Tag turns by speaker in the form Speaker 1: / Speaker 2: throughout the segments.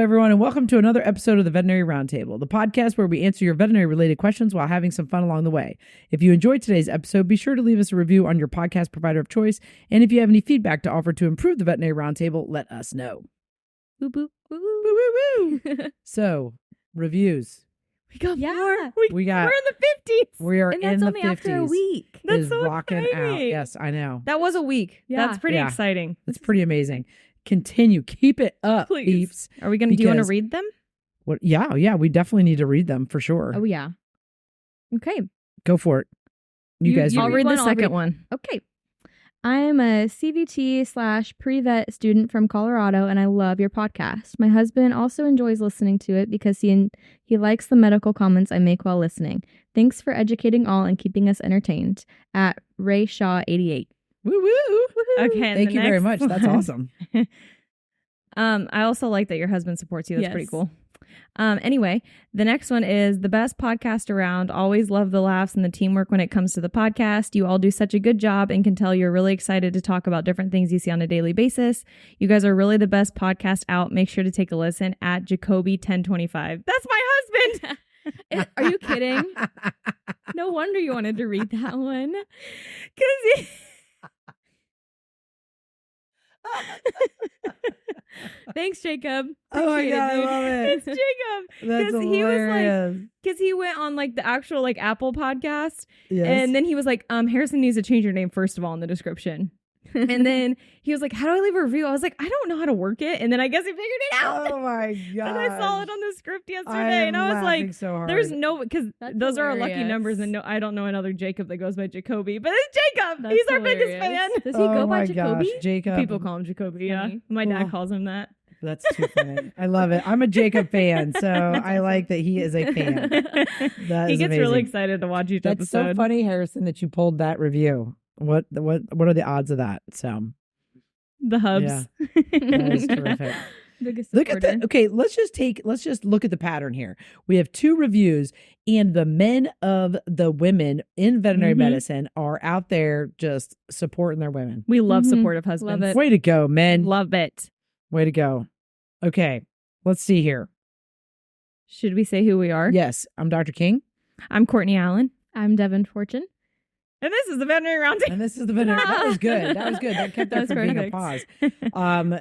Speaker 1: everyone, and welcome to another episode of the Veterinary Roundtable, the podcast where we answer your veterinary-related questions while having some fun along the way. If you enjoyed today's episode, be sure to leave us a review on your podcast provider of choice, and if you have any feedback to offer to improve the Veterinary Roundtable, let us know.
Speaker 2: Woo, woo, woo, woo, woo, woo.
Speaker 1: So, reviews.
Speaker 2: We got more.
Speaker 1: We got.
Speaker 2: We're in the 50s.
Speaker 1: We are
Speaker 2: and
Speaker 1: in
Speaker 2: that's
Speaker 1: the
Speaker 2: only
Speaker 1: 50s.
Speaker 2: after a week. That's so
Speaker 1: rocking
Speaker 2: exciting.
Speaker 1: out. Yes, I know.
Speaker 3: That was a week.
Speaker 2: Yeah.
Speaker 3: That's pretty exciting.
Speaker 1: It's pretty amazing. Continue. Keep it up,
Speaker 3: Please.
Speaker 1: peeps.
Speaker 3: Are we going to, do you want to read them?
Speaker 1: What? Yeah, we definitely need to read them for sure.
Speaker 2: Oh, yeah. Okay.
Speaker 1: Go for it. You guys
Speaker 3: I'll read the
Speaker 2: I'll
Speaker 3: second
Speaker 2: read-
Speaker 3: one.
Speaker 2: Okay. I am a CVT/pre-vet student from Colorado, and I love your podcast. My husband also enjoys listening to it because he likes the medical comments I make while listening. Thanks for educating all and keeping us entertained. At Ray Shaw 88.
Speaker 1: Woo woo.
Speaker 3: Okay.
Speaker 1: Thank you very much. That's awesome.
Speaker 3: I also like that your husband supports you. That's pretty
Speaker 2: Yes.
Speaker 3: cool. Anyway, the next one is the best podcast around. Always love the laughs and the teamwork when it comes to the podcast. You all do such a good job and can tell you're really excited to talk about different things you see on a daily basis. You guys are really the best podcast out. Make sure to take a listen at Jacoby 1025. That's my husband.
Speaker 2: Are you kidding? No wonder you wanted to read that one.
Speaker 3: Because
Speaker 2: Thanks, Jacob.
Speaker 1: Oh my
Speaker 2: Appreciate
Speaker 1: God, I
Speaker 2: dude.
Speaker 1: love it.
Speaker 3: it's Jacob.
Speaker 1: That's
Speaker 3: 'Cause he was like-
Speaker 1: hilarious.
Speaker 3: Because he went on like the actual like Apple podcast.
Speaker 1: Yes.
Speaker 3: And then he was like, Harrison needs to change your name first of all in the description. And then he was like, how do I leave a review? I was like, I don't know how to work it. And then I guess he figured it out.
Speaker 1: Oh my God.
Speaker 3: And I saw it on the script yesterday. And I was like,
Speaker 1: so hard.
Speaker 3: there's no, because
Speaker 2: That's
Speaker 3: those are our lucky
Speaker 2: hilarious.
Speaker 3: numbers. And no, I don't know another Jacob that goes by Jacoby, but it's Jacob.
Speaker 2: That's
Speaker 3: He's our biggest
Speaker 2: hilarious.
Speaker 3: fan.
Speaker 2: Does he go by Jacoby?
Speaker 1: Gosh, Jacob.
Speaker 3: People call him Jacoby. Yeah.
Speaker 2: Funny.
Speaker 3: My dad
Speaker 1: Oh.
Speaker 3: calls him that.
Speaker 1: That's too funny. I love it. I'm a Jacob fan, so I like that he is a fan. That
Speaker 3: He
Speaker 1: is
Speaker 3: gets
Speaker 1: amazing.
Speaker 3: really excited to watch each
Speaker 1: That's
Speaker 3: episode.
Speaker 1: so funny, Harrison, that you pulled that review. What are the odds of that? So
Speaker 3: The hubs.
Speaker 1: Yeah. that is terrific.
Speaker 2: Biggest
Speaker 1: Look at
Speaker 2: supporter.
Speaker 1: the okay. Let's just look at the pattern here. We have 2 reviews, and the men of the women in veterinary
Speaker 3: Mhm.
Speaker 1: medicine are out there just supporting their women.
Speaker 3: We love
Speaker 2: Mhm.
Speaker 3: supportive husbands.
Speaker 2: Love it.
Speaker 1: Way to go, men!
Speaker 3: Love it.
Speaker 1: Way to go. Okay, let's see here.
Speaker 3: Should we say who we are?
Speaker 1: Yes, I'm Dr. King,
Speaker 3: I'm Courtney Allen.
Speaker 2: I'm Devyn Fortune.
Speaker 3: And this is the Veterinary Roundtable.
Speaker 1: and this is the veterinary. That was good. That was good. That kept that
Speaker 2: That was
Speaker 1: from being a pause.
Speaker 2: perfect.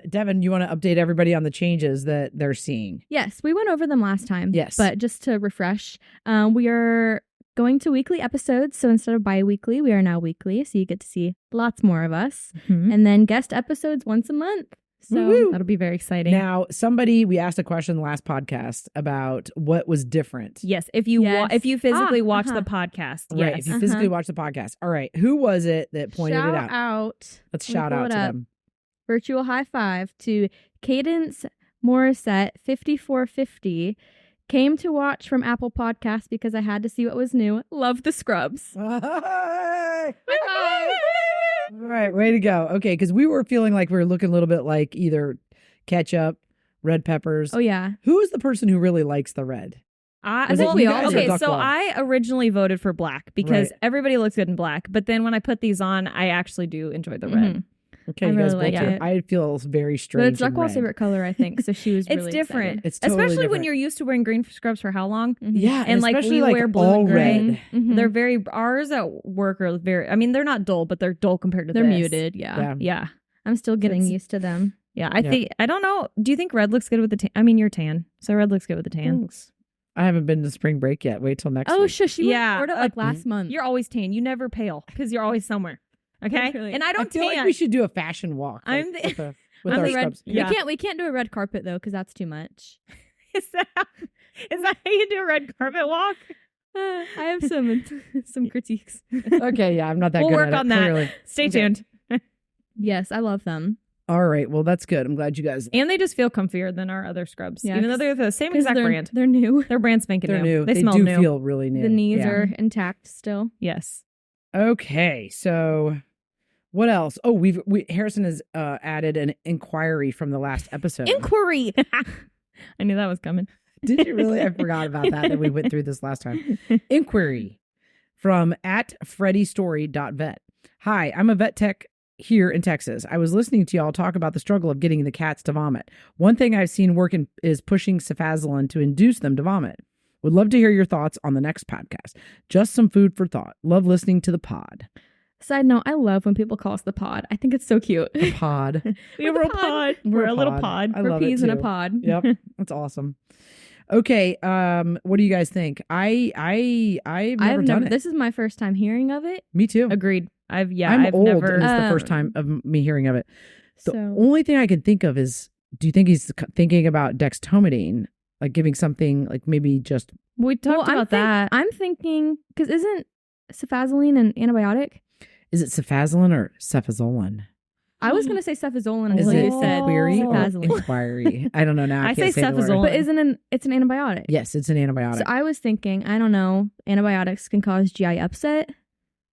Speaker 1: Devyn, you want to update everybody on the changes that they're seeing?
Speaker 2: Yes, we went over them last time.
Speaker 1: Yes.
Speaker 2: But just to refresh, we are going to weekly episodes. So instead of bi-weekly, we are now weekly. So you get to see lots more of us.
Speaker 1: Mhm.
Speaker 2: And then guest episodes once a month. So
Speaker 1: Woo-hoo.
Speaker 3: That'll be very exciting.
Speaker 1: Now, we asked a question in the last podcast about what was different.
Speaker 3: Yes, if you
Speaker 2: Yes.
Speaker 3: if you physically
Speaker 2: Ah,
Speaker 3: watch
Speaker 2: uh-huh.
Speaker 3: the podcast,
Speaker 1: Right.
Speaker 3: yes.
Speaker 1: If you physically watch the podcast. All right. Who was it that pointed
Speaker 2: shout
Speaker 1: it out?
Speaker 2: out.
Speaker 1: Let's
Speaker 2: Let me
Speaker 1: shout
Speaker 2: pull
Speaker 1: out
Speaker 2: it
Speaker 1: to
Speaker 2: up.
Speaker 1: them.
Speaker 2: Virtual high five to Cadence Morissette 5450. Came to watch from Apple Podcasts because I had to see what was new. Love the Scrubs.
Speaker 1: All right. Way to go. Okay. Because we were feeling like we were looking a little bit like either ketchup, red peppers.
Speaker 2: Oh yeah.
Speaker 1: Who is the person who really likes the red?
Speaker 3: I
Speaker 1: it
Speaker 3: well,
Speaker 1: you guys or
Speaker 3: okay,
Speaker 1: Duck
Speaker 3: so
Speaker 1: Wild?
Speaker 3: I originally voted for black because
Speaker 1: Right.
Speaker 3: everybody looks good in black. But then when I put these on, I actually do enjoy the red.
Speaker 2: Mhm.
Speaker 1: Okay.
Speaker 2: I
Speaker 1: you guys
Speaker 2: really
Speaker 1: both
Speaker 2: like
Speaker 1: do.
Speaker 2: it.
Speaker 1: I feel very strange.
Speaker 2: But it's
Speaker 1: in
Speaker 2: Duckwall's
Speaker 1: red.
Speaker 2: favorite color, I think. So she was
Speaker 3: It's
Speaker 2: really
Speaker 3: different,
Speaker 2: excited.
Speaker 1: It's totally
Speaker 3: especially when
Speaker 1: different.
Speaker 3: you're used to wearing green scrubs for how long?
Speaker 2: Mhm.
Speaker 1: Yeah.
Speaker 3: And, like,
Speaker 1: especially
Speaker 3: we wear blue
Speaker 1: all
Speaker 3: and gray.
Speaker 1: red.
Speaker 2: Mhm.
Speaker 3: They're very ours at work are very. I mean, they're not dull, but they're dull compared to
Speaker 2: They're
Speaker 3: this.
Speaker 2: muted. Yeah.
Speaker 1: Yeah.
Speaker 3: Yeah,
Speaker 2: I'm still getting
Speaker 3: it's-
Speaker 2: used to them.
Speaker 3: yeah. I
Speaker 1: Yeah.
Speaker 3: think I don't know. Do you think red looks good with the tan? I mean, you're tan, so red looks good with the tan.
Speaker 1: Thanks. I haven't been to spring break yet. Wait till next
Speaker 2: Oh,
Speaker 1: week.
Speaker 2: shush. You
Speaker 3: Yeah,
Speaker 2: went to Florida like last month.
Speaker 3: You're always tan. You never pale because you're always somewhere. Okay,
Speaker 2: Literally.
Speaker 3: and I
Speaker 1: I
Speaker 3: don't
Speaker 1: feel
Speaker 3: tan.
Speaker 1: like we should do a fashion walk.
Speaker 3: I'm
Speaker 1: like,
Speaker 3: the-
Speaker 1: with
Speaker 3: I'm
Speaker 1: our
Speaker 3: the red-
Speaker 1: scrubs.
Speaker 3: Yeah.
Speaker 2: We can't do a red carpet though because that's too much.
Speaker 3: is that how you do a red carpet walk?
Speaker 2: I have some critiques.
Speaker 1: Okay, yeah, I'm not that
Speaker 3: We'll
Speaker 1: good
Speaker 3: work
Speaker 1: at it,
Speaker 3: on that.
Speaker 1: clearly.
Speaker 3: Stay
Speaker 1: Okay.
Speaker 3: tuned.
Speaker 2: Yes, I love them.
Speaker 1: All right, well, that's good. I'm glad you guys.
Speaker 3: And they just feel comfier than our other scrubs,
Speaker 2: Yeah,
Speaker 3: even though
Speaker 2: 'cause-
Speaker 3: they're the same
Speaker 2: 'Cause
Speaker 3: exact
Speaker 2: they're,
Speaker 3: brand.
Speaker 2: They're new.
Speaker 3: They're brand spanking
Speaker 1: They're new.
Speaker 3: They smell
Speaker 1: do
Speaker 3: new.
Speaker 1: feel really new.
Speaker 2: The knees
Speaker 1: Yeah.
Speaker 2: are intact still.
Speaker 3: Yes.
Speaker 1: Okay, so what else? Oh, Harrison has added an inquiry from the last episode.
Speaker 2: Inquiry.
Speaker 3: I knew that was coming.
Speaker 1: Did you really? I forgot about that we went through this last time. Inquiry from @freddystory.vet. Hi, I'm a vet tech here in Texas. I was listening to y'all talk about the struggle of getting the cats to vomit. One thing I've seen working is pushing cefazolin to induce them to vomit. Would love to hear your thoughts on the next podcast. Just some food for thought. Love listening to the pod.
Speaker 2: Side note, I love when people call us the pod. I think it's so cute.
Speaker 1: The pod.
Speaker 3: We're a pod. We're a little pod.
Speaker 1: I
Speaker 2: We're
Speaker 1: love
Speaker 2: peas
Speaker 1: it
Speaker 2: in a
Speaker 1: too.
Speaker 2: pod.
Speaker 1: Yep. That's awesome. Okay. What do you guys think? I've never done it.
Speaker 2: This is my first time hearing of it.
Speaker 1: Me too.
Speaker 3: Agreed. I've
Speaker 1: I'm old,
Speaker 3: never.
Speaker 1: and it's the first time of me hearing of it. The
Speaker 2: So
Speaker 1: only thing I can think of is, do you think he's thinking about dextomidine, like giving something like maybe just?
Speaker 3: We talked about that.
Speaker 2: I'm thinking, because isn't cefazolin an antibiotic?
Speaker 1: Is it cefazolin or cefazolin?
Speaker 2: I was going to say cefazolin
Speaker 1: Is
Speaker 2: until
Speaker 1: it
Speaker 2: you said
Speaker 1: query or
Speaker 2: cefazolin.
Speaker 1: inquiry? I don't know now. I
Speaker 3: I
Speaker 1: can't
Speaker 3: say
Speaker 1: say the word.
Speaker 3: cefazolin.
Speaker 2: But it's an antibiotic.
Speaker 1: Yes, it's an antibiotic.
Speaker 2: So I was thinking, I don't know, antibiotics can cause GI upset.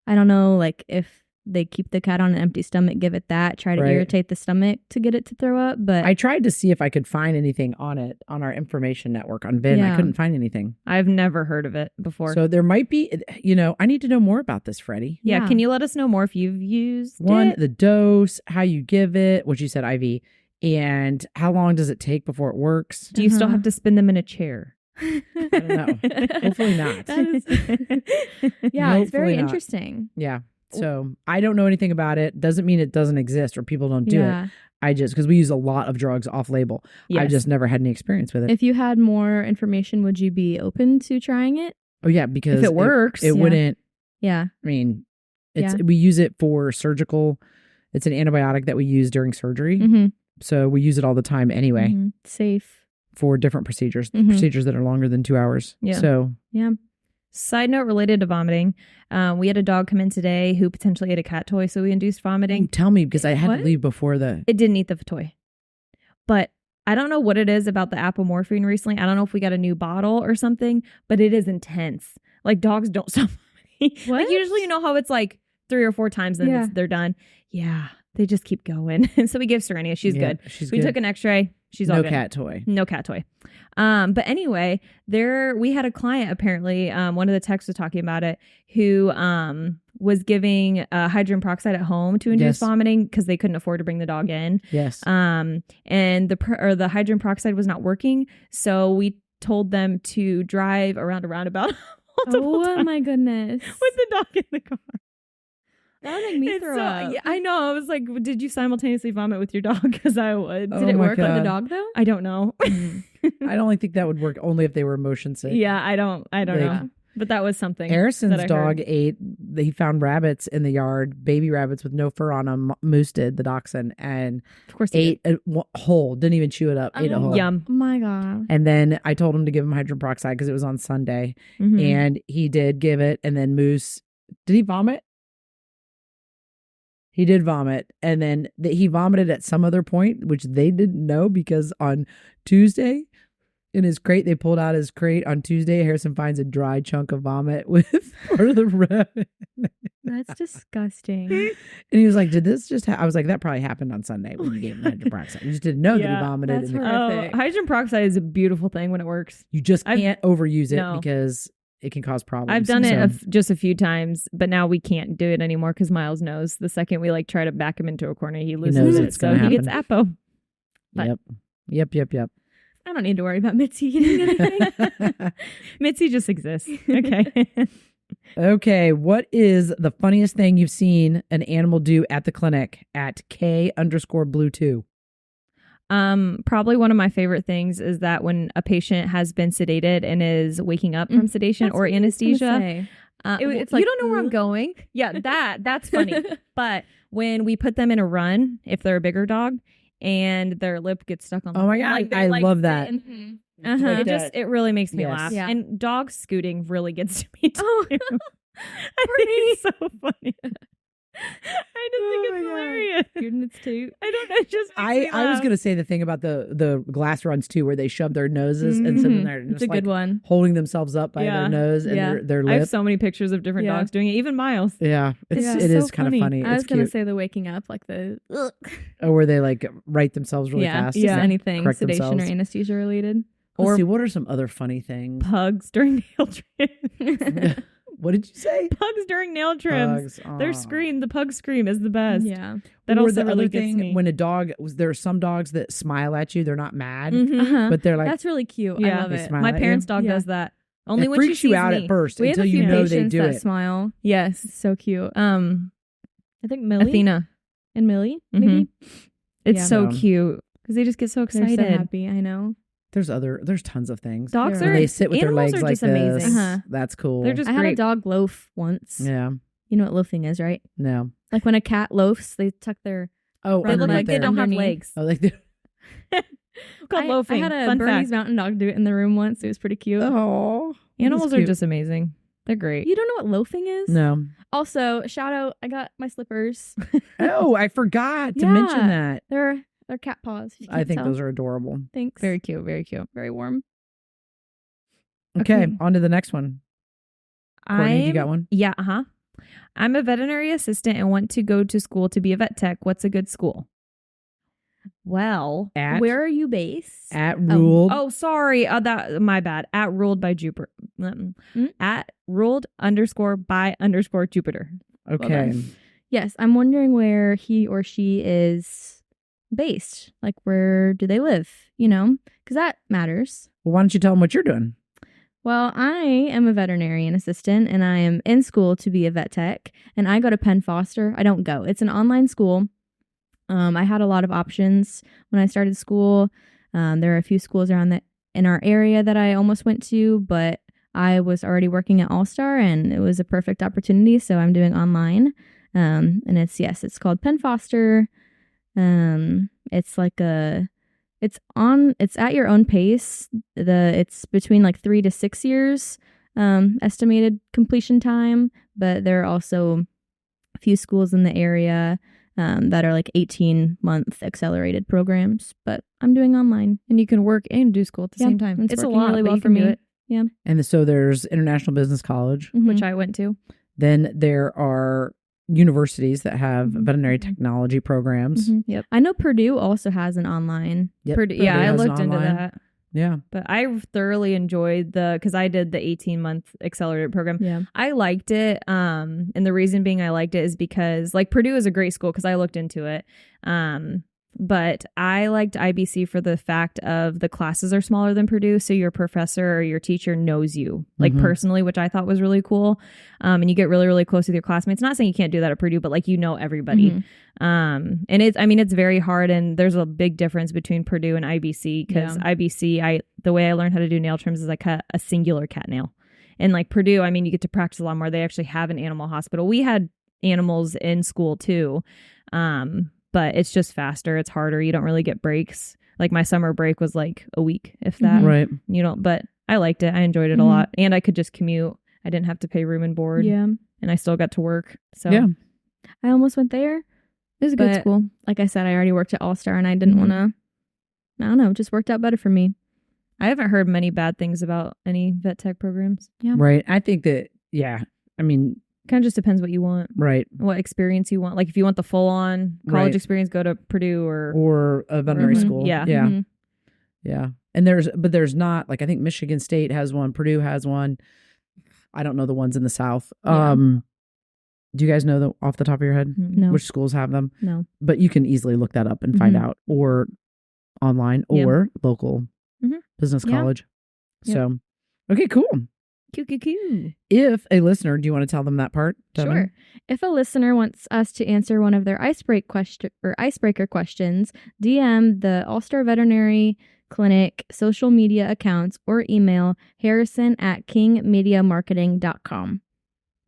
Speaker 2: I don't know, like if they keep the cat on an empty stomach, give it that, try to
Speaker 1: Right.
Speaker 2: irritate the stomach to get it to throw up. But
Speaker 1: I tried to see if I could find anything on it on our information network on VIN. I
Speaker 2: Yeah.
Speaker 1: couldn't find anything.
Speaker 3: I've never heard of it before.
Speaker 1: So there might be, I need to know more about this, Freddie.
Speaker 3: yeah,
Speaker 2: Yeah.
Speaker 3: can you let us know more if you've used
Speaker 1: One,
Speaker 3: it?
Speaker 1: the dose, how you give it, what you said, IV, and how long does it take before it works?
Speaker 3: Do you still
Speaker 2: Uh-huh.
Speaker 3: have to spin them in a chair?
Speaker 1: I don't know. Hopefully not.
Speaker 2: yeah, it's very
Speaker 1: Hopefully not.
Speaker 2: interesting.
Speaker 1: Yeah. So I don't know anything about it. Doesn't mean it doesn't exist or people don't do it.
Speaker 2: Yeah.
Speaker 1: I just, because we use a lot of drugs off label.
Speaker 3: Yes.
Speaker 1: I've just never had any experience with it.
Speaker 2: If you had more information, would you be open to trying it?
Speaker 1: Oh yeah, because
Speaker 3: If it works,
Speaker 1: it
Speaker 2: yeah.
Speaker 1: wouldn't.
Speaker 2: Yeah.
Speaker 1: I mean,
Speaker 2: Yeah.
Speaker 1: we use it for surgical. It's an antibiotic that we use during surgery,
Speaker 2: Mm-hmm.
Speaker 1: so we use it all the time anyway
Speaker 2: Safe.
Speaker 1: for different procedures,
Speaker 2: Mhm.
Speaker 1: procedures that are longer than 2 hours.
Speaker 3: Yeah.
Speaker 1: So
Speaker 2: Yeah.
Speaker 3: Side note related to vomiting, we had a dog come in today who potentially ate a cat toy, so we induced vomiting.
Speaker 1: tell me, because I had
Speaker 2: What?
Speaker 1: to leave before the.
Speaker 3: It didn't eat the toy. But I don't know what it is about the apomorphine recently. I don't know if we got a new bottle or something, but it is intense. Like dogs don't stop vomiting. Like
Speaker 2: What?
Speaker 3: usually you know how it's like 3 or 4 times and
Speaker 2: Yeah.
Speaker 3: they're done. Yeah, they just keep going. And so we give Serenia. She's
Speaker 1: Yeah,
Speaker 3: good.
Speaker 1: She's
Speaker 3: We
Speaker 1: good.
Speaker 3: took an x-ray. She's all
Speaker 1: No
Speaker 3: good.
Speaker 1: cat toy.
Speaker 3: No cat toy. But anyway, we had a client apparently, one of the techs was talking about it, who was giving hydrogen peroxide at home to induce
Speaker 1: Yes.
Speaker 3: vomiting because they couldn't afford to bring the dog in.
Speaker 1: Yes.
Speaker 3: And the hydrogen peroxide was not working, so we told them to drive around a roundabout multiple
Speaker 2: Oh
Speaker 3: times
Speaker 2: my goodness.
Speaker 3: with the dog in the car.
Speaker 2: That would make me
Speaker 3: It's
Speaker 2: throw
Speaker 3: so-
Speaker 2: up.
Speaker 3: yeah, I know. I was like, did you simultaneously vomit with your dog? Because I would.
Speaker 1: Oh
Speaker 2: Did it
Speaker 1: my
Speaker 2: work on the
Speaker 1: God.
Speaker 2: dog though?
Speaker 3: I don't know.
Speaker 1: I only think that would work only if they were motion sick.
Speaker 3: Yeah, I don't
Speaker 1: Like,
Speaker 3: know. But that was something.
Speaker 1: Harrison's
Speaker 3: that I
Speaker 1: dog
Speaker 3: heard.
Speaker 1: ate. He found rabbits in the yard, baby rabbits with no fur on them. Moose did, the dachshund, and
Speaker 3: Of course, he
Speaker 1: ate a whole. Didn't even chew it up. Ate a
Speaker 2: Oh,
Speaker 1: whole.
Speaker 3: Yum.
Speaker 2: Oh my god.
Speaker 1: And then I told him to give him hydrogen peroxide because it was on Sunday,
Speaker 3: Mhm.
Speaker 1: and he did give it. And then Moose, did he vomit? He did vomit, and then he vomited at some other point, which they didn't know because on Tuesday, in his crate, they pulled out his crate on Tuesday. Harrison finds a dry chunk of vomit with part of the rabbit.
Speaker 2: That's disgusting.
Speaker 1: And he was like, "Did this just?" I was like, "That probably happened on Sunday when you gave him hydrogen peroxide. You just didn't know that
Speaker 3: Yeah,
Speaker 1: he vomited."
Speaker 2: that's
Speaker 1: In the
Speaker 2: horrific.
Speaker 3: hydrogen peroxide is a beautiful thing when it works.
Speaker 1: You just
Speaker 3: I've-
Speaker 1: can't overuse it
Speaker 3: No.
Speaker 1: because it can cause problems.
Speaker 3: I've done it
Speaker 1: So-
Speaker 3: just a few times, but now we can't do it anymore because Miles knows the second we like try to back him into a corner, he loses
Speaker 1: knows
Speaker 3: it.
Speaker 1: it's
Speaker 3: So
Speaker 1: gonna
Speaker 3: he gets Apo. But-
Speaker 1: Yep.
Speaker 2: I don't need to worry about Mitzi eating anything.
Speaker 3: Mitzi just exists. Okay.
Speaker 1: Okay, what is the funniest thing you've seen an animal do at the clinic at K_Blue2?
Speaker 3: Probably one of my favorite things is that when a patient has been sedated and is waking up from sedation or anesthesia,
Speaker 2: It's
Speaker 3: you
Speaker 2: like,
Speaker 3: don't know where I'm
Speaker 2: "Ugh."
Speaker 3: going. Yeah, that's funny. But when we put them in a run, if they're a bigger dog, and their lip gets stuck on the
Speaker 1: Oh my
Speaker 3: wall,
Speaker 1: God,
Speaker 3: they,
Speaker 1: I love that.
Speaker 2: Mhm.
Speaker 3: It just it really makes me
Speaker 1: Yes.
Speaker 3: laugh.
Speaker 2: Yeah.
Speaker 3: And dog scooting really gets to me too.
Speaker 2: Oh.
Speaker 3: I think it's so funny. I just think it's hilarious.
Speaker 2: Scooting its toot.
Speaker 3: I don't know. It just makes me
Speaker 1: I was
Speaker 3: laugh.
Speaker 1: gonna say the thing about the glass runs too, where they shove their noses and sit in there and
Speaker 2: It's
Speaker 1: just
Speaker 2: a good one.
Speaker 1: holding themselves up by
Speaker 3: Yeah.
Speaker 1: their nose and
Speaker 2: Yeah.
Speaker 1: their
Speaker 3: I have
Speaker 1: lip.
Speaker 3: so many pictures of different
Speaker 2: Yeah.
Speaker 3: dogs doing it. Even Miles.
Speaker 1: Yeah, it
Speaker 2: just
Speaker 1: is
Speaker 3: so
Speaker 1: kind of
Speaker 3: funny.
Speaker 1: funny.
Speaker 2: I was
Speaker 1: It's
Speaker 2: gonna
Speaker 1: cute.
Speaker 2: say the waking up, like the
Speaker 1: Oh, where they like write themselves really
Speaker 2: yeah,
Speaker 1: fast.
Speaker 2: just
Speaker 3: Yeah.
Speaker 2: anything
Speaker 1: Correct
Speaker 2: sedation
Speaker 1: themselves.
Speaker 2: or anesthesia related.
Speaker 1: Let's
Speaker 3: Or-
Speaker 1: see, what are some other funny things?
Speaker 3: Pugs during nail trims.
Speaker 1: What did you say?
Speaker 3: Pugs during nail trims.
Speaker 1: Pugs.
Speaker 3: Their scream, the pug scream is the best.
Speaker 2: Yeah.
Speaker 3: That
Speaker 1: or
Speaker 3: also
Speaker 1: the
Speaker 3: really
Speaker 1: other
Speaker 3: gets
Speaker 1: thing,
Speaker 3: me.
Speaker 1: when a dog, there are some dogs that smile at you. They're not mad,
Speaker 2: Uh-huh.
Speaker 1: but they're like,
Speaker 2: That's really cute.
Speaker 3: Yeah.
Speaker 2: I love
Speaker 1: They
Speaker 2: it.
Speaker 1: smile
Speaker 3: My
Speaker 1: at
Speaker 3: parents'
Speaker 1: you.
Speaker 3: dog
Speaker 2: Yeah.
Speaker 3: does that. Only
Speaker 1: it
Speaker 3: when she
Speaker 1: freaks you
Speaker 3: sees
Speaker 1: out
Speaker 3: me.
Speaker 1: at first
Speaker 2: We have
Speaker 1: until
Speaker 2: a few
Speaker 1: you know they
Speaker 2: patients
Speaker 1: do
Speaker 2: that
Speaker 1: it.
Speaker 2: smile.
Speaker 3: Yes.
Speaker 2: It's so cute. I think Millie
Speaker 3: Athena.
Speaker 2: and Millie, maybe.
Speaker 3: It's
Speaker 2: Yeah.
Speaker 3: so
Speaker 1: Yeah.
Speaker 3: cute because they just get so
Speaker 2: They're
Speaker 3: excited.
Speaker 2: so happy. I know.
Speaker 1: There's tons of things.
Speaker 3: Dogs
Speaker 2: When
Speaker 3: are
Speaker 1: When they sit with their
Speaker 3: animals
Speaker 1: legs
Speaker 3: are
Speaker 1: like
Speaker 3: just
Speaker 1: this,
Speaker 3: amazing.
Speaker 2: Uh-huh.
Speaker 1: that's cool.
Speaker 3: They're just
Speaker 2: I had a
Speaker 3: great.
Speaker 2: dog loaf once.
Speaker 1: yeah,
Speaker 2: You know what loafing is, right?
Speaker 1: no.
Speaker 2: Like when a cat loafs, they tuck their.
Speaker 1: Oh,
Speaker 3: They look
Speaker 2: underneath
Speaker 3: like they
Speaker 2: there.
Speaker 3: don't have
Speaker 2: Underneath.
Speaker 3: legs.
Speaker 1: Oh, like the-
Speaker 3: Called loafing.
Speaker 2: I had a
Speaker 3: Fun
Speaker 2: Bernese
Speaker 3: fact.
Speaker 2: Mountain Dog do it in the room once. It was pretty cute.
Speaker 1: oh,
Speaker 3: Animals are
Speaker 1: cute.
Speaker 3: just amazing. They're great.
Speaker 2: You don't know what loafing is?
Speaker 1: No.
Speaker 2: Also, shout out! I got my slippers.
Speaker 1: Oh, I forgot to mention
Speaker 2: Yeah.
Speaker 1: that.
Speaker 2: They're cat paws. if you
Speaker 1: I
Speaker 2: can't
Speaker 1: think
Speaker 2: tell.
Speaker 1: those are adorable.
Speaker 2: Thanks.
Speaker 3: Very cute. Very cute.
Speaker 2: very warm.
Speaker 1: Okay, on to the next one. Courtney, have you got
Speaker 3: I'm-
Speaker 1: one?
Speaker 3: Yeah. I'm a veterinary assistant and want to go to school to be a vet tech. What's a good school? Well,
Speaker 2: Where are you based?
Speaker 1: at ruled.
Speaker 3: oh, sorry. That my bad. At ruled by Jupiter. At ruled _by _Jupiter.
Speaker 1: Okay.
Speaker 2: done. Yes, I'm wondering where he or she is based. Like, where do they live? You know, because that matters.
Speaker 1: Well, why don't you tell them what you're doing?
Speaker 2: Well, I am a veterinarian assistant and I am in school to be a vet tech, and I go to Penn Foster. I don't go. It's an online school. I had a lot of options when I started school. There are a few schools around in our area that I almost went to, but I was already working at All-Star and it was a perfect opportunity, so I'm doing online. And it's called Penn Foster. It's like it's at your own pace. It's between like 3 to 6 years estimated completion time, but there are also a few schools in the area that are like 18-month accelerated programs, but I'm doing online.
Speaker 3: And you can work and do school at the
Speaker 2: Yeah,
Speaker 3: same time.
Speaker 2: it's
Speaker 3: It's a
Speaker 2: working
Speaker 3: lot,
Speaker 2: really
Speaker 3: but
Speaker 2: well
Speaker 3: you
Speaker 2: for
Speaker 3: can do
Speaker 2: me.
Speaker 3: it.
Speaker 1: And so there's International Business College.
Speaker 3: Which I went to.
Speaker 1: Then there are universities that have
Speaker 2: Mhm.
Speaker 1: veterinary technology programs.
Speaker 2: Yep. I know Purdue also has an online.
Speaker 1: Yep.
Speaker 3: Purdue, yeah,
Speaker 1: Purdue
Speaker 3: I
Speaker 1: has an
Speaker 3: looked into
Speaker 1: online.
Speaker 3: that.
Speaker 1: Yeah.
Speaker 3: But I thoroughly enjoyed because I did the 18-month accelerated program.
Speaker 2: Yeah.
Speaker 3: I liked it. And the reason being I liked it is because like Purdue is a great school because I looked into it. But I liked IBC for the fact of the classes are smaller than Purdue. So your professor or your teacher knows you like
Speaker 1: Mhm.
Speaker 3: personally, which I thought was really cool. And you get really, really close with your classmates. Not saying you can't do that at Purdue, but like, you know, everybody.
Speaker 2: Mhm.
Speaker 3: And it's very hard. And there's a big difference between Purdue and IBC because
Speaker 2: Yeah.
Speaker 3: IBC, the way I learned how to do nail trims is I cut a singular cat nail. And like Purdue, you get to practice a lot more. They actually have an animal hospital. We had animals in school too. But it's just faster. It's harder. You don't really get breaks. Like my summer break was like a week, if that.
Speaker 1: Right.
Speaker 3: You know, but I liked it. I enjoyed it a
Speaker 2: Mhm.
Speaker 3: lot. And I could just commute. I didn't have to pay room and board.
Speaker 2: Yeah.
Speaker 3: And I still got to work. So
Speaker 1: Yeah.
Speaker 2: I almost went there.
Speaker 3: it was a good
Speaker 2: But-
Speaker 3: school.
Speaker 2: Like I said, I already worked at All-Star and I didn't
Speaker 3: Mhm.
Speaker 2: want to. I don't know. It just worked out better for me.
Speaker 3: I haven't heard many bad things about any vet tech programs.
Speaker 2: Yeah.
Speaker 1: Right. I think that, yeah. I mean,
Speaker 3: Kind of just depends what you want,
Speaker 1: right.
Speaker 3: what experience you want. Like if you want the full on college
Speaker 1: Right.
Speaker 3: experience, go to Purdue or
Speaker 1: Or a veterinary
Speaker 2: Mhm.
Speaker 1: school.
Speaker 3: Yeah.
Speaker 1: Yeah.
Speaker 2: Mhm.
Speaker 1: Yeah. And there's not, like, I think Michigan State has one, Purdue has one. I don't know the ones in the South.
Speaker 2: Yeah.
Speaker 1: Do you guys know off the top of your head
Speaker 2: No.
Speaker 1: which schools have them?
Speaker 2: No.
Speaker 1: But you can easily look that up and find
Speaker 2: Mhm.
Speaker 1: out, or online
Speaker 3: Yeah.
Speaker 1: or local
Speaker 3: Mhm.
Speaker 1: business
Speaker 2: Yeah.
Speaker 1: college.
Speaker 3: Yep.
Speaker 1: So, okay, cool.
Speaker 3: Q.
Speaker 1: If a listener, do you want to tell them that part? Devyn?
Speaker 2: Sure. If a listener wants us to answer one of their icebreaker questions, DM the All-Star Veterinary Clinic social media accounts or email harrison@kingmediamarketing.com.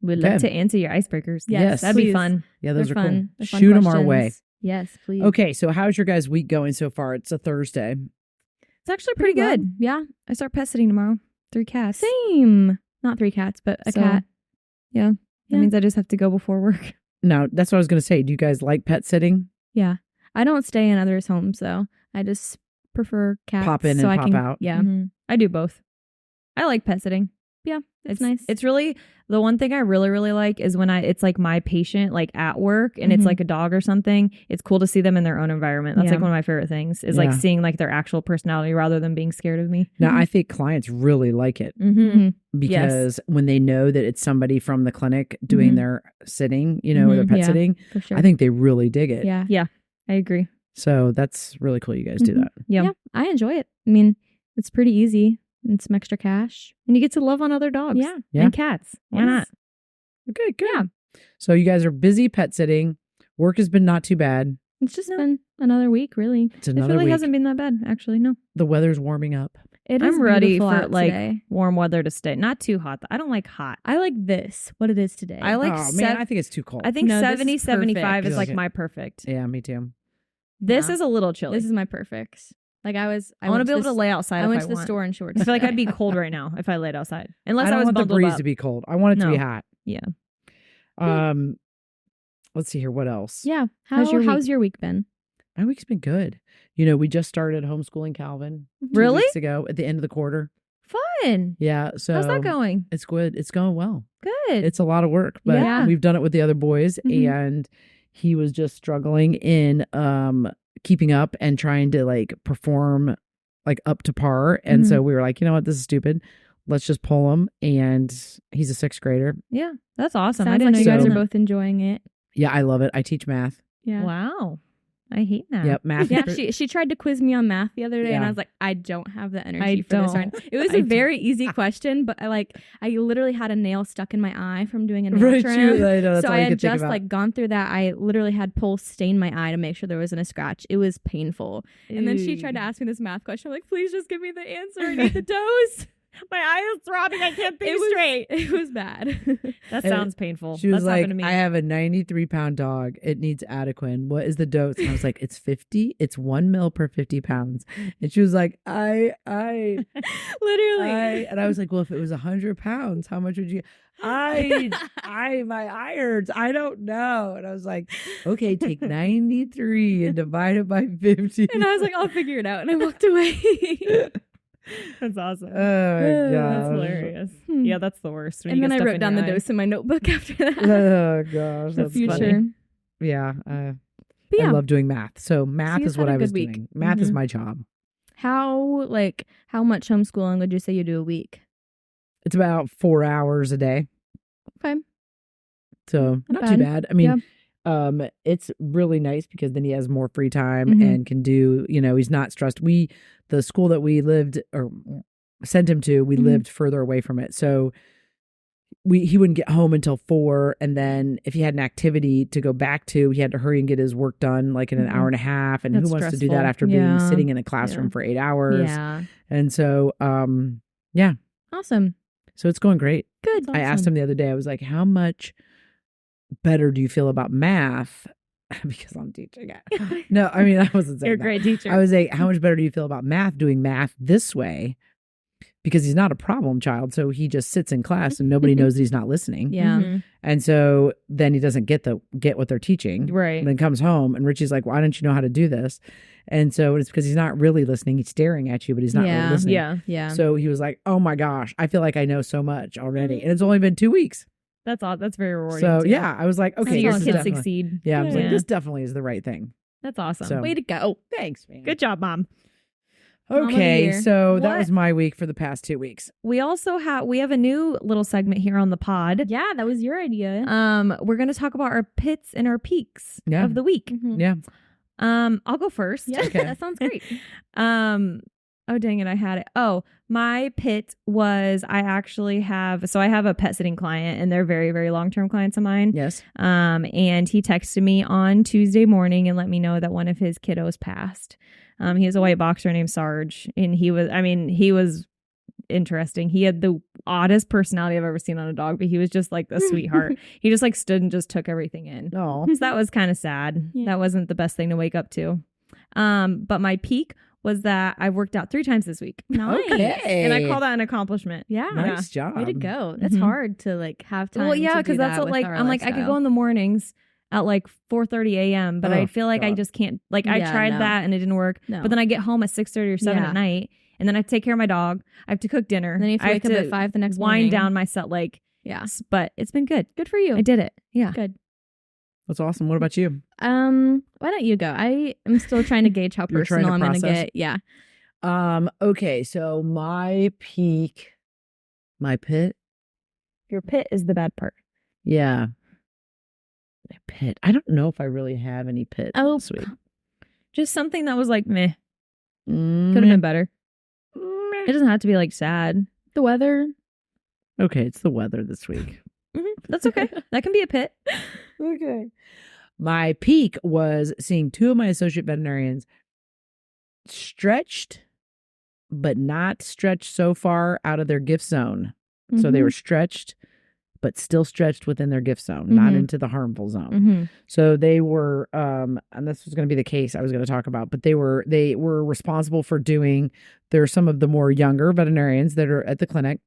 Speaker 3: We'd
Speaker 1: Okay.
Speaker 3: love to answer your icebreakers.
Speaker 1: Yes,
Speaker 3: that'd be
Speaker 2: please.
Speaker 3: fun.
Speaker 1: Yeah, those
Speaker 2: They're
Speaker 1: are
Speaker 2: fun.
Speaker 1: cool.
Speaker 2: They're fun
Speaker 1: Shoot them our way.
Speaker 2: questions. Yes, please.
Speaker 1: Okay, so how's your guys' week going so far? It's a Thursday.
Speaker 3: It's actually pretty good.
Speaker 2: Yeah.
Speaker 3: I start pet sitting tomorrow. 3 cats.
Speaker 2: Same. Not 3 cats, but a
Speaker 3: So,
Speaker 2: cat.
Speaker 3: Yeah. That
Speaker 2: Yeah.
Speaker 3: means I just have to go before work.
Speaker 1: No, that's what I was going to say. Do you guys like pet sitting?
Speaker 2: Yeah. I don't stay in others' homes though. I just prefer cats.
Speaker 1: Pop in
Speaker 2: so
Speaker 1: and
Speaker 2: I
Speaker 1: pop
Speaker 2: can,
Speaker 1: out.
Speaker 2: Yeah.
Speaker 3: Mhm. I do both. I like pet sitting.
Speaker 2: Yeah, it's nice.
Speaker 3: It's really, the one thing I really, really like is when it's like my patient, like at work, and it's like a dog or something. It's cool to see them in their own environment. That's like one of my favorite things is like seeing like their actual personality rather than being scared of me.
Speaker 1: Now, I think clients really like it because when they know that it's somebody from the clinic doing their sitting, you know, or their pet sitting,
Speaker 2: for sure.
Speaker 1: I think they really dig it.
Speaker 2: Yeah.
Speaker 3: Yeah, I agree.
Speaker 1: So that's really cool you guys do that.
Speaker 2: Yeah, I enjoy it. I mean, it's pretty easy. And some extra cash.
Speaker 3: And you get to love on other dogs and cats. Why not?
Speaker 1: Okay, good.
Speaker 2: Yeah.
Speaker 1: So you guys are busy pet sitting. Work has been not too bad.
Speaker 2: It's just been another week, really.
Speaker 1: It's another
Speaker 3: It really
Speaker 1: week.
Speaker 3: hasn't been that bad, actually. No.
Speaker 1: The weather's warming up.
Speaker 3: I'm ready for like
Speaker 2: today.
Speaker 3: warm weather to stay. Not too hot. I don't like hot.
Speaker 2: I like this, what it is today.
Speaker 3: I like
Speaker 1: Oh, man, I think it's too cold.
Speaker 3: I think
Speaker 2: No, this
Speaker 3: 70,
Speaker 2: is
Speaker 3: 75
Speaker 2: perfect.
Speaker 3: is
Speaker 1: You
Speaker 3: like
Speaker 1: like it?
Speaker 3: my perfect.
Speaker 1: Yeah, me too.
Speaker 3: This is a little chilly.
Speaker 2: This is my perfect. Like I want
Speaker 3: to be able to lay outside.
Speaker 2: I went
Speaker 3: if
Speaker 2: to the
Speaker 3: want.
Speaker 2: store in shorts.
Speaker 3: I feel like I'd be cold right now if I laid outside. Unless
Speaker 1: I don't
Speaker 3: was
Speaker 1: want the
Speaker 3: bundled
Speaker 1: breeze
Speaker 3: up.
Speaker 1: to be cold. I want it to be
Speaker 3: No.
Speaker 1: hot.
Speaker 3: Yeah.
Speaker 1: Let's see here. What else?
Speaker 2: Yeah.
Speaker 3: How's your
Speaker 2: How's your week been?
Speaker 1: My week's been good. You know, we just started homeschooling Calvin 2
Speaker 3: Really?
Speaker 1: weeks ago at the end of the quarter.
Speaker 3: Fun.
Speaker 1: Yeah. So
Speaker 3: How's that going?
Speaker 1: It's good. It's going well.
Speaker 3: Good.
Speaker 1: It's a lot of work, but
Speaker 2: Yeah.
Speaker 1: we've done it with the other boys,
Speaker 2: Mhm.
Speaker 1: and he was just struggling in keeping up and trying to like perform like up to par. And so we were like, you know what, this is stupid. Let's just pull him. And he's a 6th grader.
Speaker 3: Yeah, that's awesome.
Speaker 2: Sounds
Speaker 3: I didn't
Speaker 2: like
Speaker 3: know
Speaker 2: you guys
Speaker 1: so.
Speaker 2: are both enjoying it.
Speaker 1: Yeah, I love it. I teach math.
Speaker 2: Yeah.
Speaker 3: Wow. I hate that.
Speaker 1: Yep, math.
Speaker 2: Yeah, she tried to quiz me on math the other day, and
Speaker 1: Yeah.
Speaker 2: I was like, I don't have the energy
Speaker 3: I
Speaker 2: for this.
Speaker 3: don't.
Speaker 2: Right now. It was
Speaker 3: I
Speaker 2: a very easy question, but I literally had a nail stuck in my eye from doing a nail
Speaker 1: Right,
Speaker 2: trim.
Speaker 1: I know, that's
Speaker 2: So
Speaker 1: all
Speaker 2: I
Speaker 1: you
Speaker 2: had
Speaker 1: could think
Speaker 2: just
Speaker 1: about.
Speaker 2: like gone through that. I literally had pulse stain my eye to make sure there wasn't a scratch. It was painful. And then she tried to ask me this math question. I'm like, please just give me the answer. I need the dose.
Speaker 3: My eye is throbbing. I can't think
Speaker 2: It was
Speaker 3: straight.
Speaker 2: It was bad.
Speaker 3: That
Speaker 1: And
Speaker 3: sounds painful.
Speaker 1: She was
Speaker 3: That's
Speaker 1: like,
Speaker 3: happened to me.
Speaker 1: I have a 93-pound dog. It needs Adequan. What is the dose? And I was like, it's 50. It's 1 mil per 50 pounds. And she was like,
Speaker 2: Literally.
Speaker 1: and I was like, well, if it was 100 pounds, how much would you? My eye hurts. I don't know. And I was like, okay, take 93 and divide it by 50.
Speaker 2: And I was like, I'll figure it out. And I walked away.
Speaker 3: That's awesome.
Speaker 1: Oh my
Speaker 3: That's
Speaker 1: gosh.
Speaker 3: hilarious.
Speaker 2: Hmm.
Speaker 3: Yeah, that's the worst. When
Speaker 2: And
Speaker 3: you
Speaker 2: then
Speaker 3: get
Speaker 2: I
Speaker 3: stuff
Speaker 2: wrote
Speaker 3: in
Speaker 2: down
Speaker 3: your
Speaker 2: the
Speaker 3: eye.
Speaker 2: dose in my notebook after that.
Speaker 1: Oh gosh,
Speaker 2: The
Speaker 1: that's
Speaker 2: future.
Speaker 1: funny. Yeah,
Speaker 2: But yeah.
Speaker 1: I love doing math. So math
Speaker 2: you
Speaker 1: is
Speaker 2: had
Speaker 1: what
Speaker 2: a
Speaker 1: I
Speaker 2: good
Speaker 1: was
Speaker 2: week.
Speaker 1: doing. Math is
Speaker 2: Mhm.
Speaker 1: my job.
Speaker 2: How much homeschooling would you say you do a week?
Speaker 1: It's about 4 hours a day.
Speaker 2: Okay.
Speaker 1: So
Speaker 2: Not
Speaker 1: not too
Speaker 2: bad.
Speaker 1: bad. I mean, it's really nice because then he has more free time
Speaker 2: Mhm.
Speaker 1: and can do, you know, he's not stressed. The school that we lived or sent him to, we
Speaker 2: Mhm.
Speaker 1: lived further away from it. So he wouldn't get home until 4. And then if he had an activity to go back to, he had to hurry and get his work done like in an
Speaker 2: Mhm.
Speaker 1: hour and a half. And
Speaker 3: That's
Speaker 1: who wants to do
Speaker 3: stressful.
Speaker 1: that after being
Speaker 3: Yeah.
Speaker 1: sitting in a classroom
Speaker 3: Yeah.
Speaker 1: for 8 hours?
Speaker 3: Yeah.
Speaker 1: And so, yeah.
Speaker 2: Awesome.
Speaker 1: So it's going great.
Speaker 2: Good.
Speaker 1: I asked him the other day, I was like, how much better do you feel about math? Because I'm teaching it. No, I mean, I wasn't saying
Speaker 3: You're a
Speaker 1: that.
Speaker 3: great teacher.
Speaker 1: I was like, how much better do you feel about math, doing math this way? Because he's not a problem child. So he just sits in class and nobody knows that he's not listening.
Speaker 2: Yeah.
Speaker 3: Mhm.
Speaker 1: And so then he doesn't get what they're teaching.
Speaker 3: Right.
Speaker 1: And then comes home and Richie's like, why don't you know how to do this? And so it's because he's not really listening. He's staring at you, but he's not really listening.
Speaker 3: Yeah.
Speaker 2: Yeah.
Speaker 1: So he was like, oh my gosh, I feel like I know so much already. And it's only been 2 weeks.
Speaker 3: That's all. That's very rewarding.
Speaker 1: So
Speaker 3: too.
Speaker 1: yeah, I was like, okay,
Speaker 3: See your
Speaker 1: this is
Speaker 3: kids
Speaker 1: definitely-
Speaker 3: succeed.
Speaker 1: Yeah, I was like,
Speaker 3: Yeah.
Speaker 1: this definitely is the right thing.
Speaker 3: That's awesome.
Speaker 1: So-
Speaker 2: Way to go.
Speaker 1: Thanks, man.
Speaker 3: Good job, Mom.
Speaker 2: Mom of the
Speaker 1: Okay,
Speaker 2: year.
Speaker 1: so that
Speaker 3: What?
Speaker 1: was my week for the past 2 weeks.
Speaker 3: We also have a new little segment here on the pod.
Speaker 2: Yeah, that was your idea.
Speaker 3: We're going to talk about our pits and our peaks
Speaker 1: Yeah.
Speaker 3: of the week.
Speaker 2: Mhm.
Speaker 1: Yeah.
Speaker 3: I'll go first.
Speaker 2: Yeah,
Speaker 1: Okay.
Speaker 2: that sounds great.
Speaker 3: Oh, dang it. I had it. Oh, my pit was I have a pet sitting client and they're very, very long-term clients of mine.
Speaker 1: Yes.
Speaker 3: And he texted me on Tuesday morning and let me know that one of his kiddos passed. He has a white boxer named Sarge and he was interesting. He had the oddest personality I've ever seen on a dog, but he was just like a sweetheart. He just like stood and just took everything in.
Speaker 1: No.
Speaker 3: So that was kind of sad.
Speaker 2: Yeah.
Speaker 3: That wasn't the best thing to wake up to. But my peak was that I've worked out 3 times this week.
Speaker 2: Nice.
Speaker 1: Okay.
Speaker 3: And I call that an accomplishment.
Speaker 2: Yeah.
Speaker 1: Nice job.
Speaker 2: Way to go. That's
Speaker 3: Mhm.
Speaker 2: hard to like have time.
Speaker 3: Well, yeah,
Speaker 2: because
Speaker 3: because that's what like I'm like I could go in the mornings at like 4:30 a.m. but
Speaker 1: Oh,
Speaker 3: I feel like I
Speaker 1: God.
Speaker 3: just can't. Like I
Speaker 2: Yeah,
Speaker 3: tried
Speaker 2: no.
Speaker 3: that and it didn't work.
Speaker 2: No.
Speaker 3: But then I get home at 6:30 or 7
Speaker 2: Yeah.
Speaker 3: at night And then I have to take care of my dog. I have to cook dinner.
Speaker 2: And then you have to wake up at 5 the next morning.
Speaker 3: Wind down myself. Like,
Speaker 2: yeah.
Speaker 3: But it's been good.
Speaker 2: Good for you.
Speaker 3: I did it. Yeah.
Speaker 2: Good.
Speaker 1: That's awesome. What about you?
Speaker 2: Why don't you go? I am still trying to gauge how personal I'm going to get. Yeah.
Speaker 1: Okay. So my pit.
Speaker 3: Your pit is the bad part.
Speaker 1: Yeah. My pit. I don't know if I really have any pit this week.
Speaker 3: Just something that was like meh. Could
Speaker 1: Mm,
Speaker 3: have been better. It doesn't have to be like sad.
Speaker 2: The weather.
Speaker 1: okay, it's the weather this week.
Speaker 3: That's okay. That can be a pit.
Speaker 1: Okay. My peak was seeing 2 of my associate veterinarians stretched, but not stretched so far out of their gift zone. So they were stretched, but still stretched within their gift zone, not into the harmful zone.
Speaker 3: Mm-hmm.
Speaker 1: So they were, and this was going to be the case I was going to talk about, but they were responsible for doing, there are some of the more younger veterinarians that are at the clinic,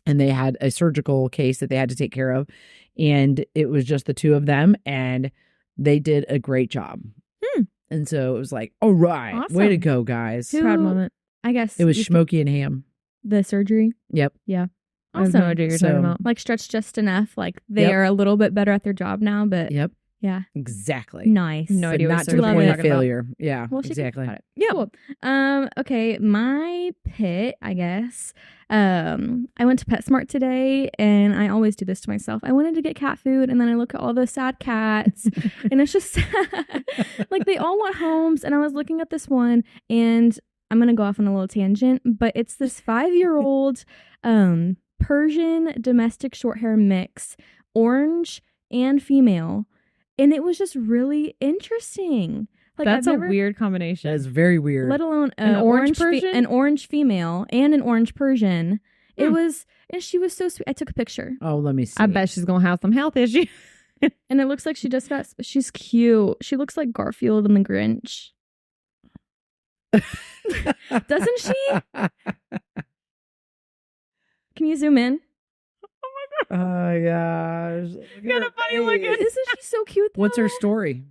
Speaker 1: and they had a surgical case that they had to take care of. And it was just the 2 of them, and they did a great job. And so it was like, all right,
Speaker 2: Awesome.
Speaker 1: way to go, guys.
Speaker 3: Proud moment.
Speaker 2: I guess
Speaker 1: It was Schmokey and Ham.
Speaker 2: the surgery.
Speaker 1: Yep.
Speaker 2: Yeah.
Speaker 3: I have no idea what you're talking about.
Speaker 2: Like stretched just enough. Like they
Speaker 1: Yep.
Speaker 2: are a little bit better at their job now, but
Speaker 1: Yep.
Speaker 2: yeah.
Speaker 1: Exactly.
Speaker 2: Nice.
Speaker 3: No
Speaker 1: But
Speaker 3: idea what
Speaker 1: not to
Speaker 3: surgery
Speaker 1: the
Speaker 3: you're
Speaker 1: point of
Speaker 3: talking about.
Speaker 1: failure. Yeah,
Speaker 2: Well, she can
Speaker 1: exactly.
Speaker 2: cut it.
Speaker 3: Yeah.
Speaker 2: Cool. Okay, my pit, I guess. I went to PetSmart today, and I always do this to myself. I wanted to get cat food, and then I look at all the sad cats, and it's just sad. Like they all want homes, and I was looking at this one, and I'm gonna go off on a little tangent, but it's this 5-year-old Persian domestic short hair mix, orange and female, and it was just really interesting. Like
Speaker 3: That's
Speaker 2: I've
Speaker 3: a
Speaker 2: never,
Speaker 3: weird combination.
Speaker 1: That is very weird.
Speaker 2: let alone
Speaker 3: An orange Persian?
Speaker 2: an orange female and an orange Persian. It was, and she was so sweet. I took a picture,
Speaker 1: Oh, let me see.
Speaker 3: I bet she's gonna have some health issues.
Speaker 2: and it looks like she just got. She's cute. She looks like Garfield and the Grinch, doesn't she? Can you zoom in?
Speaker 1: Oh my gosh.
Speaker 3: Got a funny look at
Speaker 2: Isn't she so cute?
Speaker 1: What's her
Speaker 2: though?
Speaker 1: story?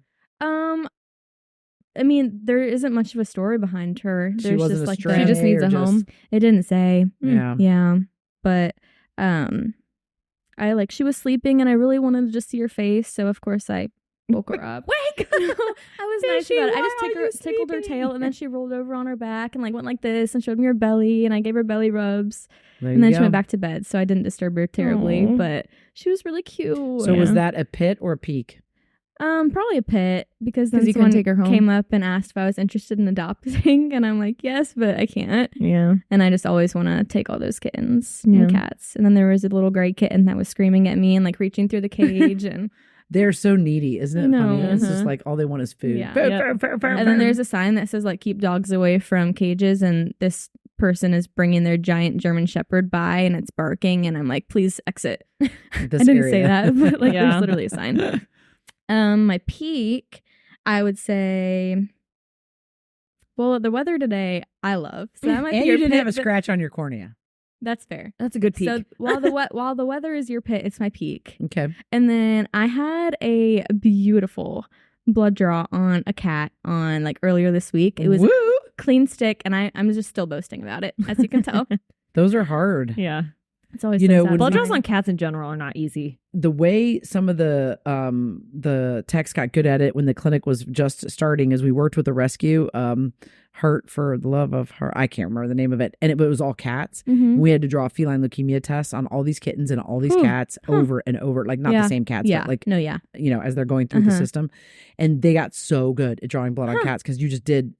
Speaker 2: I mean, there isn't much of a story behind her.
Speaker 1: She
Speaker 2: There's
Speaker 1: wasn't
Speaker 2: just
Speaker 1: a
Speaker 2: like
Speaker 1: stray
Speaker 2: she just needs
Speaker 1: or
Speaker 2: a
Speaker 1: just-
Speaker 2: home. It didn't say.
Speaker 1: Yeah.
Speaker 2: Yeah. But I like she was sleeping and I really wanted to just see her face, so of course I woke her up.
Speaker 3: Wake!
Speaker 2: I was
Speaker 3: Did
Speaker 2: nice
Speaker 3: she?
Speaker 2: about it. I
Speaker 3: Why
Speaker 2: just
Speaker 3: are you
Speaker 2: tickled her tail, and then
Speaker 3: sleeping?
Speaker 2: she rolled over on her back and like went like this and showed me her belly, and I gave her belly rubs,
Speaker 1: There
Speaker 2: and
Speaker 1: you
Speaker 2: then
Speaker 1: go.
Speaker 2: she went back to bed, so I didn't disturb her terribly.
Speaker 3: Aw.
Speaker 2: But she was really cute.
Speaker 1: So was that a pit or a peak?
Speaker 2: Probably a pit, because then
Speaker 3: you couldn't
Speaker 2: someone
Speaker 3: take her home?
Speaker 2: came up and asked if I was interested in adopting, and I'm like, yes, but I can't.
Speaker 3: Yeah.
Speaker 2: And I just always want to take all those kittens
Speaker 3: Yeah.
Speaker 2: and cats. And then there was a little gray kitten that was screaming at me and like reaching through the cage. And
Speaker 1: They're so needy, isn't it
Speaker 2: I know,
Speaker 1: funny? It's just
Speaker 2: uh-huh.
Speaker 1: like all they want is food.
Speaker 2: Yeah.
Speaker 3: Yep.
Speaker 2: and then there's a sign that says like keep dogs away from cages. And this person is bringing their giant German Shepherd by and it's barking. And I'm like, please exit.
Speaker 1: This
Speaker 2: I didn't say
Speaker 1: area.
Speaker 2: that, but like
Speaker 3: Yeah.
Speaker 2: there's literally a sign. My peak, I would say, well, the weather today, I love. So that might be
Speaker 1: And
Speaker 2: your
Speaker 1: you didn't
Speaker 2: pit,
Speaker 1: have a
Speaker 2: but
Speaker 1: scratch on your cornea.
Speaker 2: That's fair.
Speaker 3: That's a good peak.
Speaker 2: So while the weather is your pit, it's my peak.
Speaker 1: Okay.
Speaker 2: And then I had a beautiful blood draw on a cat on like earlier this week. It was
Speaker 1: Woo!
Speaker 2: clean stick, and I'm just still boasting about it, as you can tell.
Speaker 1: Those are hard.
Speaker 3: yeah.
Speaker 2: It's always
Speaker 1: You
Speaker 2: so
Speaker 1: know,
Speaker 2: sad.
Speaker 1: when
Speaker 3: Blood
Speaker 1: we-
Speaker 3: draws on cats in general are not easy.
Speaker 1: The way some of the techs got good at it when the clinic was just starting is we worked with a rescue, Hurt for the Love of Her. I can't remember the name of it. And it was all cats.
Speaker 2: Mhm.
Speaker 1: We had to draw feline leukemia tests on all these kittens and all these cats over and over. Like not
Speaker 2: Yeah.
Speaker 1: the same cats,
Speaker 2: Yeah.
Speaker 1: but like,
Speaker 2: No, yeah.
Speaker 1: you know, as they're going through the
Speaker 2: Uh-huh.
Speaker 1: system. And they got so good at drawing blood on cats because you just did,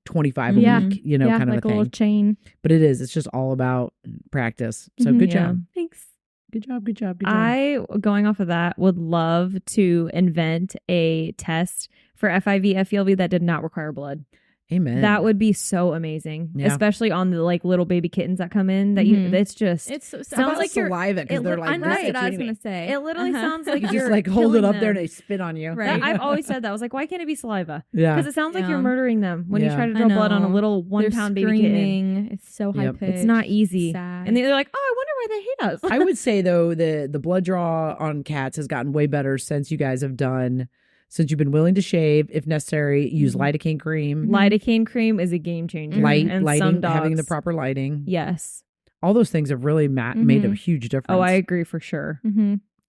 Speaker 1: 25 a
Speaker 2: Yeah.
Speaker 1: week,
Speaker 2: yeah,
Speaker 1: kind of
Speaker 2: like
Speaker 1: a
Speaker 2: a little
Speaker 1: thing.
Speaker 2: chain.
Speaker 1: But it's just all about practice. So
Speaker 2: Mhm.
Speaker 1: good
Speaker 3: Yeah.
Speaker 1: job.
Speaker 2: Thanks.
Speaker 1: Good job. Good job. Good job.
Speaker 3: I, going off of that, would love to invent a test for FIV, FELV that did not require blood.
Speaker 1: Amen.
Speaker 3: That would be so amazing,
Speaker 1: Yeah.
Speaker 3: especially on the like little baby kittens that come in. That
Speaker 2: Mhm.
Speaker 3: it's just
Speaker 2: It's so
Speaker 1: How
Speaker 3: sounds
Speaker 1: about
Speaker 3: like you're.
Speaker 1: saliva because
Speaker 3: it
Speaker 1: they're
Speaker 3: lit-
Speaker 1: like
Speaker 3: I'm
Speaker 1: this,
Speaker 3: right.
Speaker 2: That's what
Speaker 1: if
Speaker 2: I was
Speaker 1: you
Speaker 2: gonna
Speaker 1: even-
Speaker 2: say.
Speaker 3: It literally sounds like
Speaker 1: You
Speaker 3: you're
Speaker 1: just like hold it
Speaker 3: killing
Speaker 1: up there and
Speaker 3: them.
Speaker 1: they spit on you.
Speaker 2: Right.
Speaker 3: I've always said that. I was like, why can't it be saliva?
Speaker 1: Yeah.
Speaker 3: Because it sounds like
Speaker 2: Yeah.
Speaker 3: you're murdering them when you
Speaker 1: Yeah.
Speaker 3: try to
Speaker 2: I
Speaker 3: draw blood on a
Speaker 2: know.
Speaker 3: little
Speaker 2: They're
Speaker 3: 1-pound baby kitten.
Speaker 2: screaming. It's so high
Speaker 1: Yep.
Speaker 2: pitched.
Speaker 3: It's not easy.
Speaker 2: Sad.
Speaker 3: And they're like, oh, I wonder why they hate us.
Speaker 1: I would say though the blood draw on cats has gotten way better since you guys have done since you've been willing to shave, if necessary, use lidocaine cream.
Speaker 3: Lidocaine cream is a game changer. And
Speaker 1: Lighting,
Speaker 3: some dogs,
Speaker 1: having the proper lighting.
Speaker 3: Yes.
Speaker 1: All those things have really made a huge difference.
Speaker 3: Oh, I agree for sure.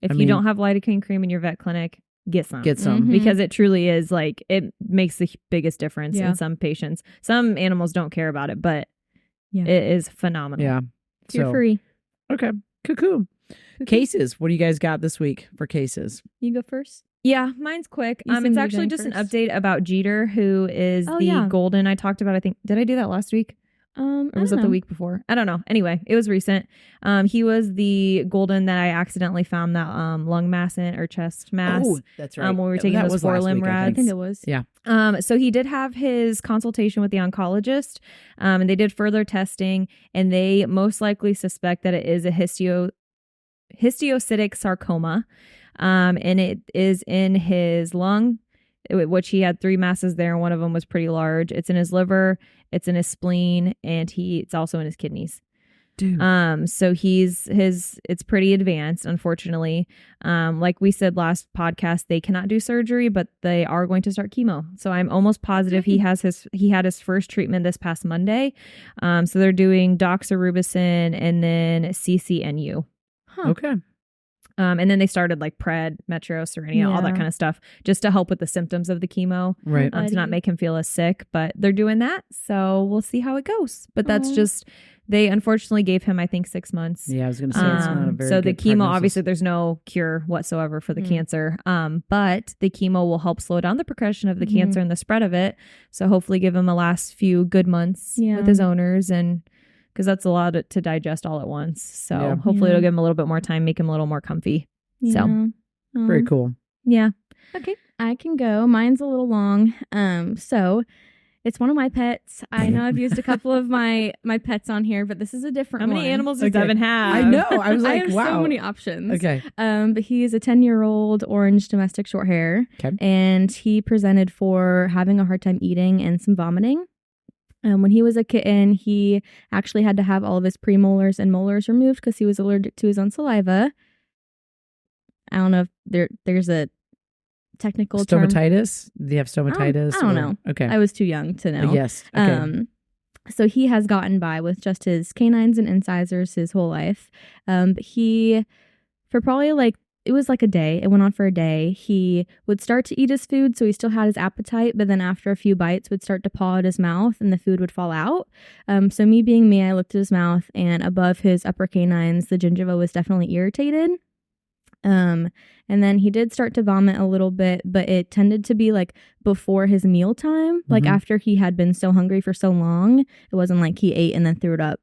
Speaker 3: If you don't have lidocaine cream in your vet clinic, get some. Because it truly is like, it makes the biggest difference in some patients. Some animals don't care about it, but it is phenomenal.
Speaker 1: Yeah.
Speaker 2: You're free.
Speaker 1: Okay. Cuckoo. Cases. What do you guys got this week for cases?
Speaker 2: You go first.
Speaker 3: Yeah, mine's quick.
Speaker 2: You
Speaker 3: It's actually just an update about Jeter, who is golden I talked about. I think, did I do that last week? Or was it the week before? I don't know. Anyway, it was recent. He was the golden that I accidentally found that lung mass in, or chest mass.
Speaker 1: Oh, that's right.
Speaker 3: When we were taking those 4 limb rads.
Speaker 2: I think it was.
Speaker 1: Yeah.
Speaker 3: So he did have his consultation with the oncologist, and they did further testing, and they most likely suspect that it is a histiocytic sarcoma, and it is in his lung, which he had 3 masses there, and one of them was pretty large. It's in his liver, it's in his spleen, and it's also in his kidneys.
Speaker 1: Dude.
Speaker 3: So it's pretty advanced, unfortunately. Like we said last podcast, they cannot do surgery, but they are going to start chemo. So I'm almost positive he had his first treatment this past Monday. So they're doing doxorubicin and then CCNU.
Speaker 1: Okay.
Speaker 3: And then they started like Pred, Metro, Serenia, all that kind of stuff, just to help with the symptoms of the chemo,
Speaker 1: right?
Speaker 3: To not make him feel as sick. But they're doing that, so we'll see how it goes. But that's just, they unfortunately gave him, I think, 6 months.
Speaker 1: Yeah, I was going to say it's not a very
Speaker 3: so the
Speaker 1: good
Speaker 3: chemo,
Speaker 1: prognosis.
Speaker 3: obviously, there's no cure whatsoever for the cancer. But the chemo will help slow down the progression of the cancer and the spread of it. So hopefully, give him a last few good months with his owners, and because that's a lot to digest all at once. So hopefully it'll give him a little bit more time, make him a little more comfy. So
Speaker 1: very cool.
Speaker 3: Yeah.
Speaker 2: Okay, I can go. Mine's a little long. So it's one of my pets. I know I've used a couple of my pets on here, but this is a different one.
Speaker 3: How many animals does Devyn have?
Speaker 1: I know. I was like,
Speaker 2: I have
Speaker 1: wow.
Speaker 2: so many options.
Speaker 1: Okay.
Speaker 2: But he is a 10-year-old orange domestic short hair.
Speaker 1: Okay.
Speaker 2: And he presented for having a hard time eating and some vomiting. When he was a kitten, he actually had to have all of his premolars and molars removed because he was allergic to his own saliva. I don't know if there's a technical term.
Speaker 1: Stomatitis? Do you have stomatitis?
Speaker 2: I don't know.
Speaker 1: Okay.
Speaker 2: I was too young to know.
Speaker 1: Yes. Okay.
Speaker 2: So he has gotten by with just his canines and incisors his whole life. But he, for probably it was like a day. It went on for a day. He would start to eat his food, so he still had his appetite, but then after a few bites would start to paw at his mouth and the food would fall out. So me being me, I looked at his mouth, and above his upper canines, the gingiva was definitely irritated. And then he did start to vomit a little bit, but it tended to be like before his meal time, like after he had been so hungry for so long. It wasn't like he ate and then threw it up.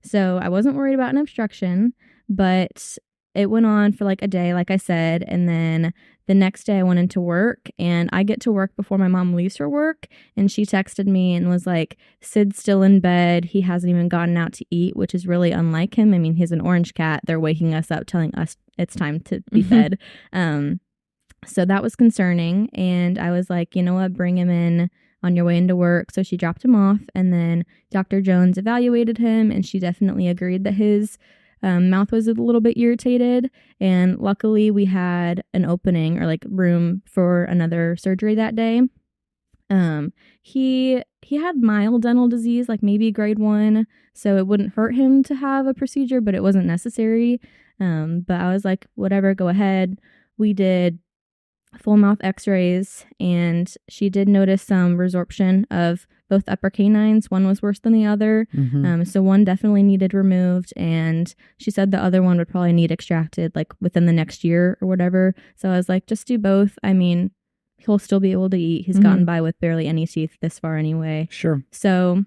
Speaker 2: So I wasn't worried about an obstruction, but it went on for like a day, like I said, and then the next day I went into work, and I get to work before my mom leaves for work, and she texted me and was like, Sid's still in bed. He hasn't even gotten out to eat, which is really unlike him. I mean, he's an orange cat. They're waking us up, telling us it's time to be fed. So that was concerning, and I was like, you know what, bring him in on your way into work. So she dropped him off, and then Dr. Jones evaluated him, and she definitely agreed that his mouth was a little bit irritated, and luckily we had an opening or like room for another surgery that day. He had mild dental disease, like maybe grade 1, so it wouldn't hurt him to have a procedure, but it wasn't necessary. But I was like, whatever, go ahead. We did full mouth x-rays, and she did notice some resorption of both upper canines. One was worse than the other. So one definitely needed removed, and she said the other one would probably need extracted like within the next year or whatever. So I was like, just do both. I mean, he'll still be able to eat. He's gotten by with barely any teeth this far anyway.
Speaker 1: Sure.
Speaker 2: So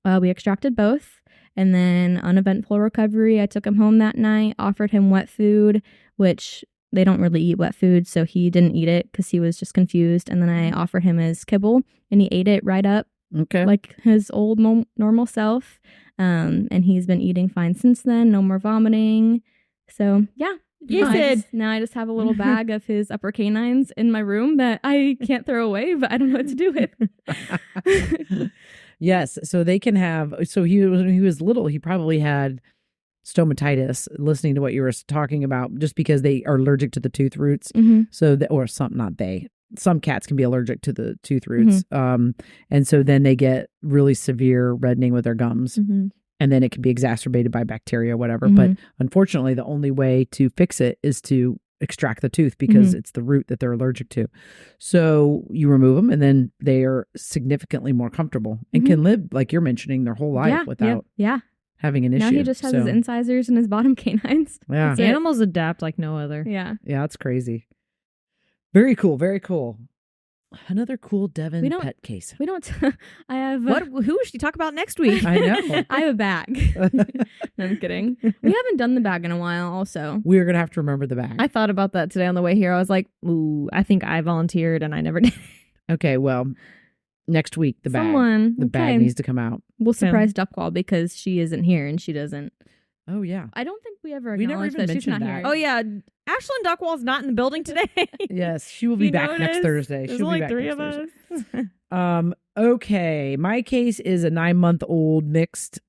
Speaker 2: we extracted both, and then uneventful recovery. I took him home that night, offered him wet food, which they don't really eat wet food, so he didn't eat it because he was just confused. And then I offered him his kibble, and he ate it right up, like his old normal self. And he's been eating fine since then. No more vomiting. So yeah, now I just have a little bag of his upper canines in my room that I can't throw away, but I don't know what to do with.
Speaker 1: Yes, so they can have. So when he was little, he probably had stomatitis, listening to what you were talking about, just because they are allergic to the tooth roots. So or some cats can be allergic to the tooth roots. And so then they get really severe reddening with their gums. And then it can be exacerbated by bacteria, whatever. But unfortunately, the only way to fix it is to extract the tooth, because it's the root that they're allergic to. So you remove them, and then they are significantly more comfortable and can live, like you're mentioning, their whole life without having an issue.
Speaker 2: Now he just has his incisors and his bottom canines.
Speaker 1: Yeah.
Speaker 3: Animals adapt like no other.
Speaker 2: Yeah.
Speaker 1: Yeah, that's crazy. Very cool. Very cool. Another cool Devyn pet case.
Speaker 2: We don't. I have.
Speaker 3: Who should you talk about next week?
Speaker 1: I know.
Speaker 2: I have a bag. No, I'm kidding. We haven't done the bag in a while. Also,
Speaker 1: we're gonna have to remember the bag.
Speaker 3: I thought about that today on the way here. I was like, ooh, I think I volunteered and I never did.
Speaker 1: Okay, well, next week the bag needs to come out.
Speaker 2: We'll surprise Duckwall because she isn't here and she doesn't.
Speaker 1: Oh yeah.
Speaker 2: I don't think we ever
Speaker 1: We never
Speaker 2: acknowledged
Speaker 1: even
Speaker 2: that she's not
Speaker 1: mentioned
Speaker 2: here.
Speaker 3: Oh yeah, Ashlyn Duckwall's not in the building today.
Speaker 1: Yes, she will be back next Thursday.
Speaker 3: There's
Speaker 1: She'll
Speaker 3: only
Speaker 1: be back
Speaker 3: 3
Speaker 1: next
Speaker 3: of
Speaker 1: Thursday.
Speaker 3: us.
Speaker 1: Okay, my case is a 9-month-old mixed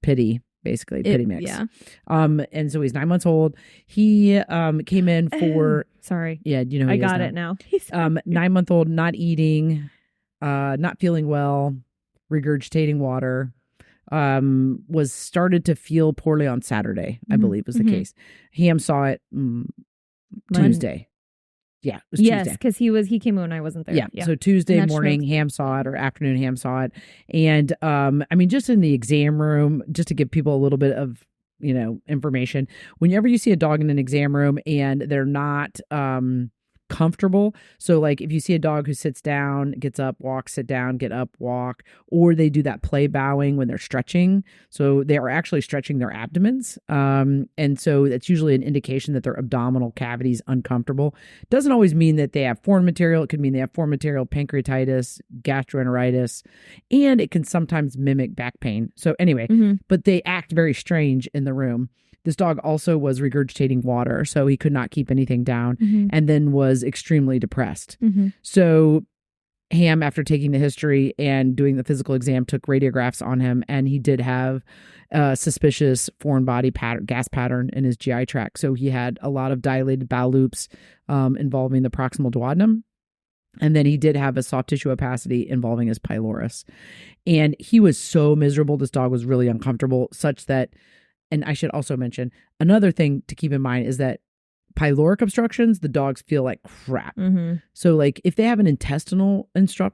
Speaker 1: pity, basically pity mix.
Speaker 2: Yeah.
Speaker 1: And so he's 9 months old. He came in for
Speaker 3: sorry.
Speaker 1: Yeah, you know who
Speaker 3: I
Speaker 1: he is
Speaker 3: got
Speaker 1: now.
Speaker 3: it now.
Speaker 1: 9-month-old, not eating, not feeling well, regurgitating water. Was started to feel poorly on Saturday, I believe was the case. Ham saw it Tuesday. Yeah, it was
Speaker 3: yes,
Speaker 1: Tuesday.
Speaker 3: because he came when I wasn't there.
Speaker 1: Yeah. So Tuesday morning, Ham saw it, or afternoon, Ham saw it. And I mean, just in the exam room, just to give people a little bit of, information, whenever you see a dog in an exam room and they're not comfortable. So like if you see a dog who sits down, gets up, walks, sit down, get up, walk, or they do that play bowing when they're stretching. So they are actually stretching their abdomens. And so that's usually an indication that their abdominal cavity is uncomfortable. Doesn't always mean that they have foreign material. It could mean they have foreign material, pancreatitis, gastroenteritis, and it can sometimes mimic back pain. So anyway, but they act very strange in the room. This dog also was regurgitating water, so he could not keep anything down, and then was extremely depressed. So Ham, after taking the history and doing the physical exam, took radiographs on him, and he did have a suspicious foreign body gas pattern in his GI tract. So he had a lot of dilated bowel loops involving the proximal duodenum. And then he did have a soft tissue opacity involving his pylorus. And he was so miserable. This dog was really uncomfortable, such that, and I should also mention, another thing to keep in mind is that pyloric obstructions, the dogs feel like crap. So like if they have an intestinal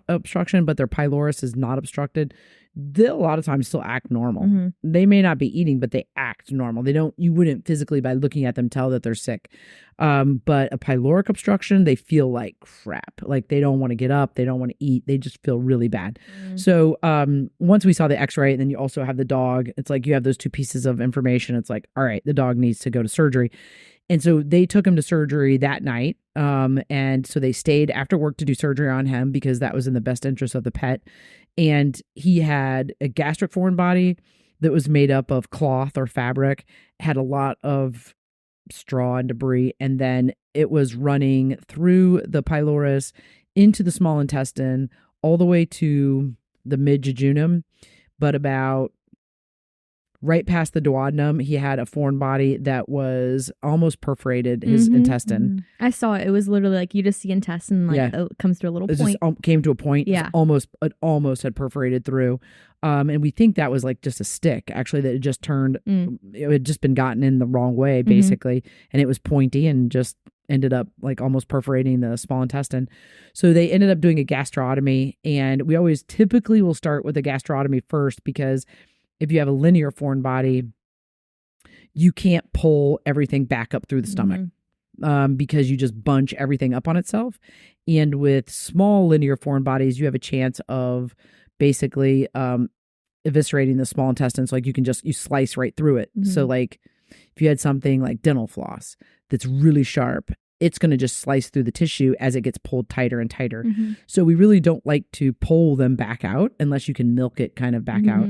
Speaker 1: obstruction, but their pylorus is not obstructed, they'll a lot of times still act normal. They may not be eating, but they act normal. You wouldn't physically by looking at them tell that they're sick. But a pyloric obstruction, they feel like crap. Like they don't want to get up. They don't want to eat. They just feel really bad. So once we saw the x-ray, and then you also have the dog, it's like you have those two pieces of information. It's like, all right, the dog needs to go to surgery. And so they took him to surgery that night. And so they stayed after work to do surgery on him because that was in the best interest of the pet. And he had a gastric foreign body that was made up of cloth or fabric, had a lot of straw and debris. And then it was running through the pylorus into the small intestine, all the way to the mid-jejunum, but about right past the duodenum, he had a foreign body that was almost perforated his intestine.
Speaker 2: I saw it. It was literally like you just see intestine it comes through a little point.
Speaker 1: Just came to a point.
Speaker 2: Yeah.
Speaker 1: It almost had perforated through. And we think that was like just a stick, actually, that it just turned, it had just been gotten in the wrong way, basically. And it was pointy and just ended up like almost perforating the small intestine. So they ended up doing a gastrotomy. And we always typically will start with a gastrotomy first, because if you have a linear foreign body, you can't pull everything back up through the stomach because you just bunch everything up on itself. And with small linear foreign bodies, you have a chance of basically eviscerating the small intestine. So like you slice right through it. So like if you had something like dental floss that's really sharp, it's going to just slice through the tissue as it gets pulled tighter and tighter. So we really don't like to pull them back out unless you can milk it kind of back out.